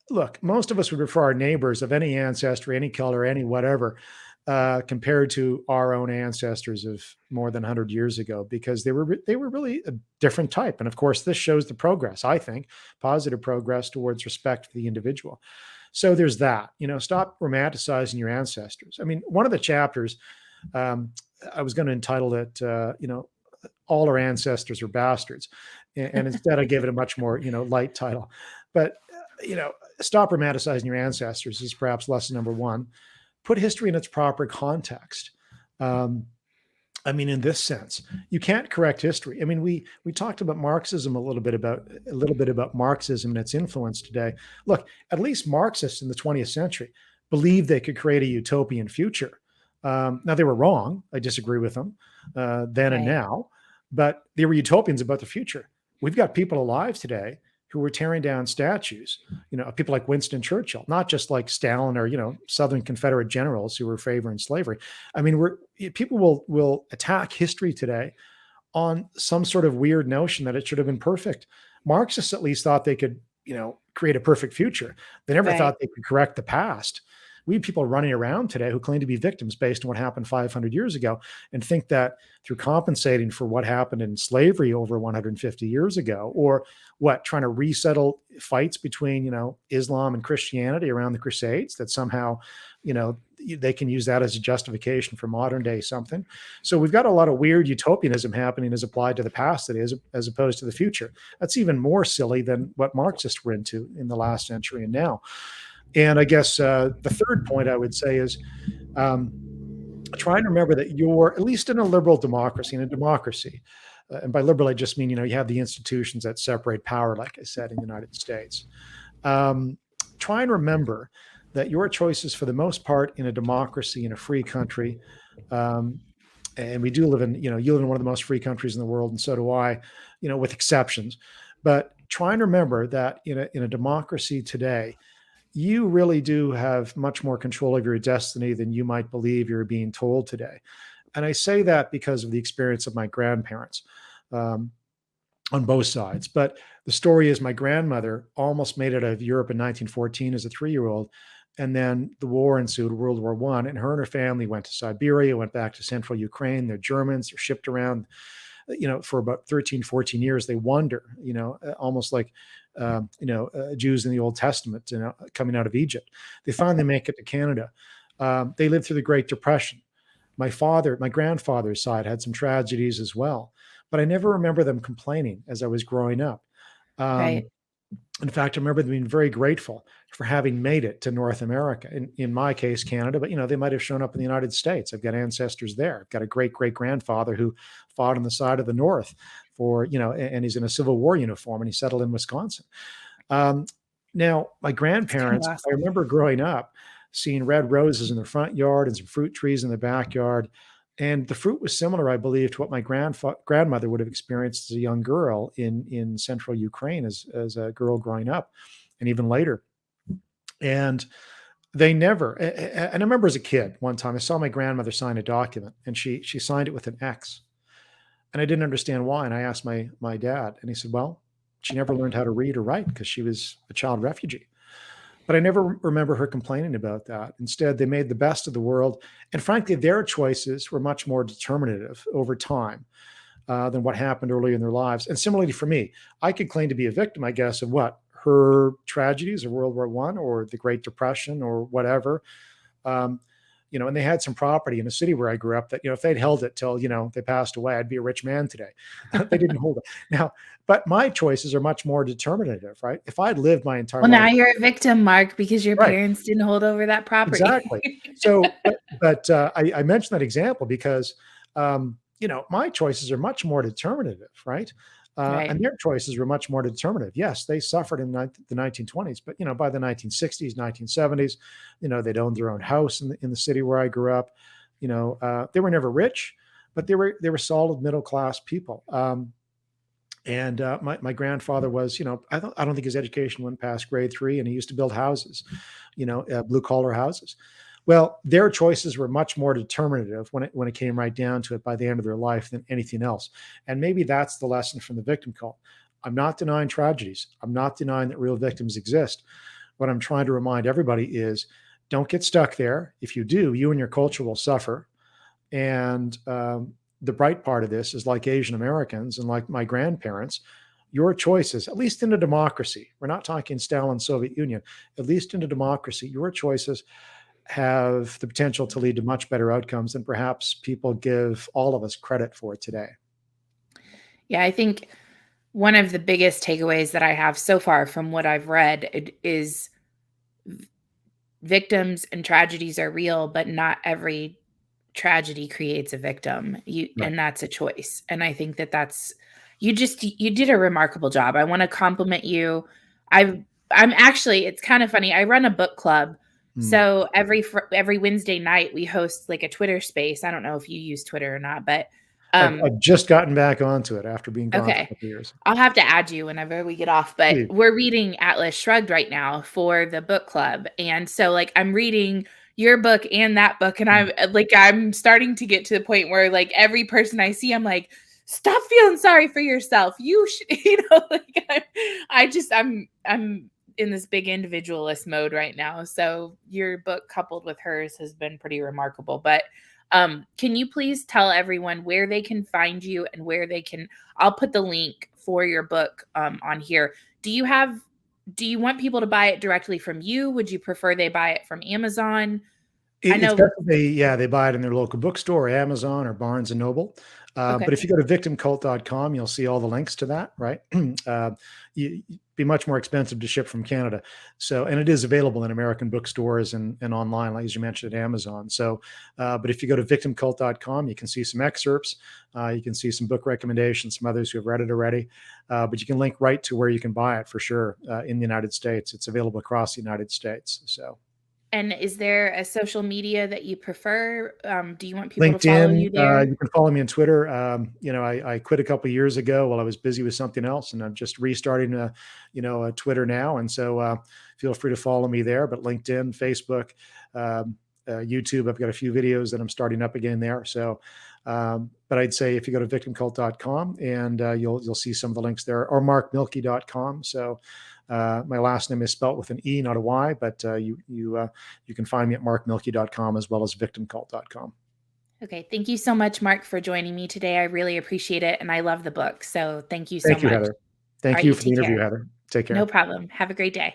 look, most of us would prefer our neighbors of any ancestry, any color, any whatever, compared to our own ancestors of more than 100 years ago, because they were really a different type. And of course, this shows the progress, I think, positive progress towards respect for the individual. So there's that. Stop romanticizing your ancestors. I mean, one of the chapters, I was going to entitle it, all our ancestors are bastards, and instead I gave it a much more light title. But stop romanticizing your ancestors is perhaps lesson number one. Put history in its proper context. I mean, in this sense, you can't correct history. I mean, we talked about Marxism a little bit about Marxism and its influence today. Look, at least Marxists in the 20th century believed they could create a utopian future. Now they were wrong. I disagree with them then and Right. now, but they were utopians about the future. We've got people alive today who were tearing down statues, of people like Winston Churchill, not just like Stalin or Southern Confederate generals who were favoring slavery. I mean, people will attack history today on some sort of weird notion that it should have been perfect. Marxists at least thought they could, create a perfect future. They never Right. thought they could correct the past. We have people running around today who claim to be victims based on what happened 500 years ago and think that through compensating for what happened in slavery over 150 years ago, or trying to resettle fights between, Islam and Christianity around the Crusades, that somehow, they can use that as a justification for modern day something. So we've got a lot of weird utopianism happening as applied to the past, that is, as opposed to the future. That's even more silly than what Marxists were into in the last century and now. And I guess the third point I would say is um, try and remember that you're, at least in a liberal democracy, and by liberal, I just mean, you have the institutions that separate power, like I said, in the United States. Um, Try and remember that your choices, for the most part, in a democracy, in a free country, um, and we do live in, you live in one of the most free countries in the world, and so do I, with exceptions. But try and remember that in a democracy today, you really do have much more control of your destiny than you might believe you're being told today. And I say that because of the experience of my grandparents um, on both sides. But the story is, my grandmother almost made it out of Europe in 1914 as a 3-year-old. And then the war ensued, World War I, and her family went to Siberia, went back to central Ukraine. They're Germans, they're shipped around, for about 13, 14 years. They wander, almost like, Jews in the Old Testament, coming out of Egypt. They finally make it to Canada. They lived through the Great Depression. My grandfather's side had some tragedies as well, but I never remember them complaining as I was growing up. Right. Um, in fact, I remember them being very grateful for having made it to North America. In my case, Canada, but they might have shown up in the United States. I've got ancestors there. I've got a great great grandfather who fought on the side of the North and he's in a Civil War uniform, and he settled in Wisconsin. Um, Now, my It's kind of grandparents, I awesome. remember growing up seeing red roses in the front yard and some fruit trees in the backyard. And the fruit was similar, I believe, to what my grandmother would have experienced as a young girl in central Ukraine as a girl growing up, and even later. And they never, and I remember as a kid, one time I saw my grandmother sign a document, and she signed it with an X. And I didn't understand why. And I asked my dad, and he said, well, she never learned how to read or write because she was a child refugee. But I never remember her complaining about that. Instead, they made the best of the world. And frankly, their choices were much more determinative over time than what happened earlier in their lives. And similarly for me, I could claim to be a victim, I guess, of what? Her tragedies of World War I or the Great Depression or whatever. Um, and they had some property in the city where I grew up that, if they'd held it till, they passed away, I'd be a rich man today. They didn't hold it. Now, but my choices are much more determinative, right? If I'd lived my entire Well, now life. you're a victim, Mark, because your Right. parents didn't hold over that property. Exactly. So, but I mentioned that example because, my choices are much more determinative, right? Right. And their choices were much more determinative. Yes, they suffered in the 1920s, but by the 1960s, 1970s, they'd owned their own house in the city where I grew up. They were never rich, but they were solid middle class people. And my grandfather was, I don't think his education went past grade 3, and he used to build houses, blue collar houses. Well, their choices were much more determinative when it came right down to it by the end of their life than anything else. And maybe that's the lesson from the victim cult. I'm not denying tragedies. I'm not denying that real victims exist. What I'm trying to remind everybody is, don't get stuck there. If you do, you and your culture will suffer. And the bright part of this is, like Asian Americans and like my grandparents, your choices, at least in a democracy, we're not talking Stalin Soviet Union, at least in a democracy, your choices have the potential to lead to much better outcomes than perhaps people give all of us credit for today. Yeah, I think one of the biggest takeaways that I have so far from what I've read is victims and tragedies are real, but not every tragedy creates a victim. Right. And that's a choice. And I think that you did a remarkable job. I want to compliment you. I'm actually, it's kind of funny. I run a book club. Mm. So every Wednesday night we host like a Twitter space. I don't know if you use Twitter or not, but um I've just gotten back onto it after being gone for a okay. couple of years. I'll have to add you whenever we get off, but Please. we're reading Atlas Shrugged right now for the book club. And so like I'm reading your book and that book, and Mm. I'm starting to get to the point where like every person I see, I'm like, stop feeling sorry for yourself. You should, like I'm in this big individualist mode right now. So your book coupled with hers has been pretty remarkable. But can you please tell everyone where they can find you and where they can I'll put the link for your book on here. Do you want people to buy it directly from you? Would you prefer they buy it from Amazon? I It's know. definitely, yeah, they buy it in their local bookstore, or Amazon or Barnes and Noble. Okay. But if you go to victimcult.com, you'll see all the links to that, right? It'd be much more expensive to ship from Canada. So, and it is available in American bookstores and online, like as you mentioned, at Amazon. So, but if you go to victimcult.com, you can see some excerpts. You can see some book recommendations, some others who have read it already. But you can link right to where you can buy it for sure in the United States. It's available across the United States. So, And is there a social media that you prefer? Do you want people to follow LinkedIn, you there? you can follow me on Twitter. I quit a couple of years ago while I was busy with something else, and I'm just restarting, a Twitter now. And so feel free to follow me there. But LinkedIn, Facebook, YouTube, I've got a few videos that I'm starting up again there. So, but I'd say if you go to victimcult.com and you'll see some of the links there, or markmilke.com. So my last name is spelt with an E, not a Y, but you can find me at markmilke.com as well as victimcult.com. Okay. Thank you so much, Mark, for joining me today. I really appreciate it. And I love the book. So thank you so Thank you, much. Heather. All Thank right. you You for the take interview, care. Heather. Take No care. problem. Have a great day.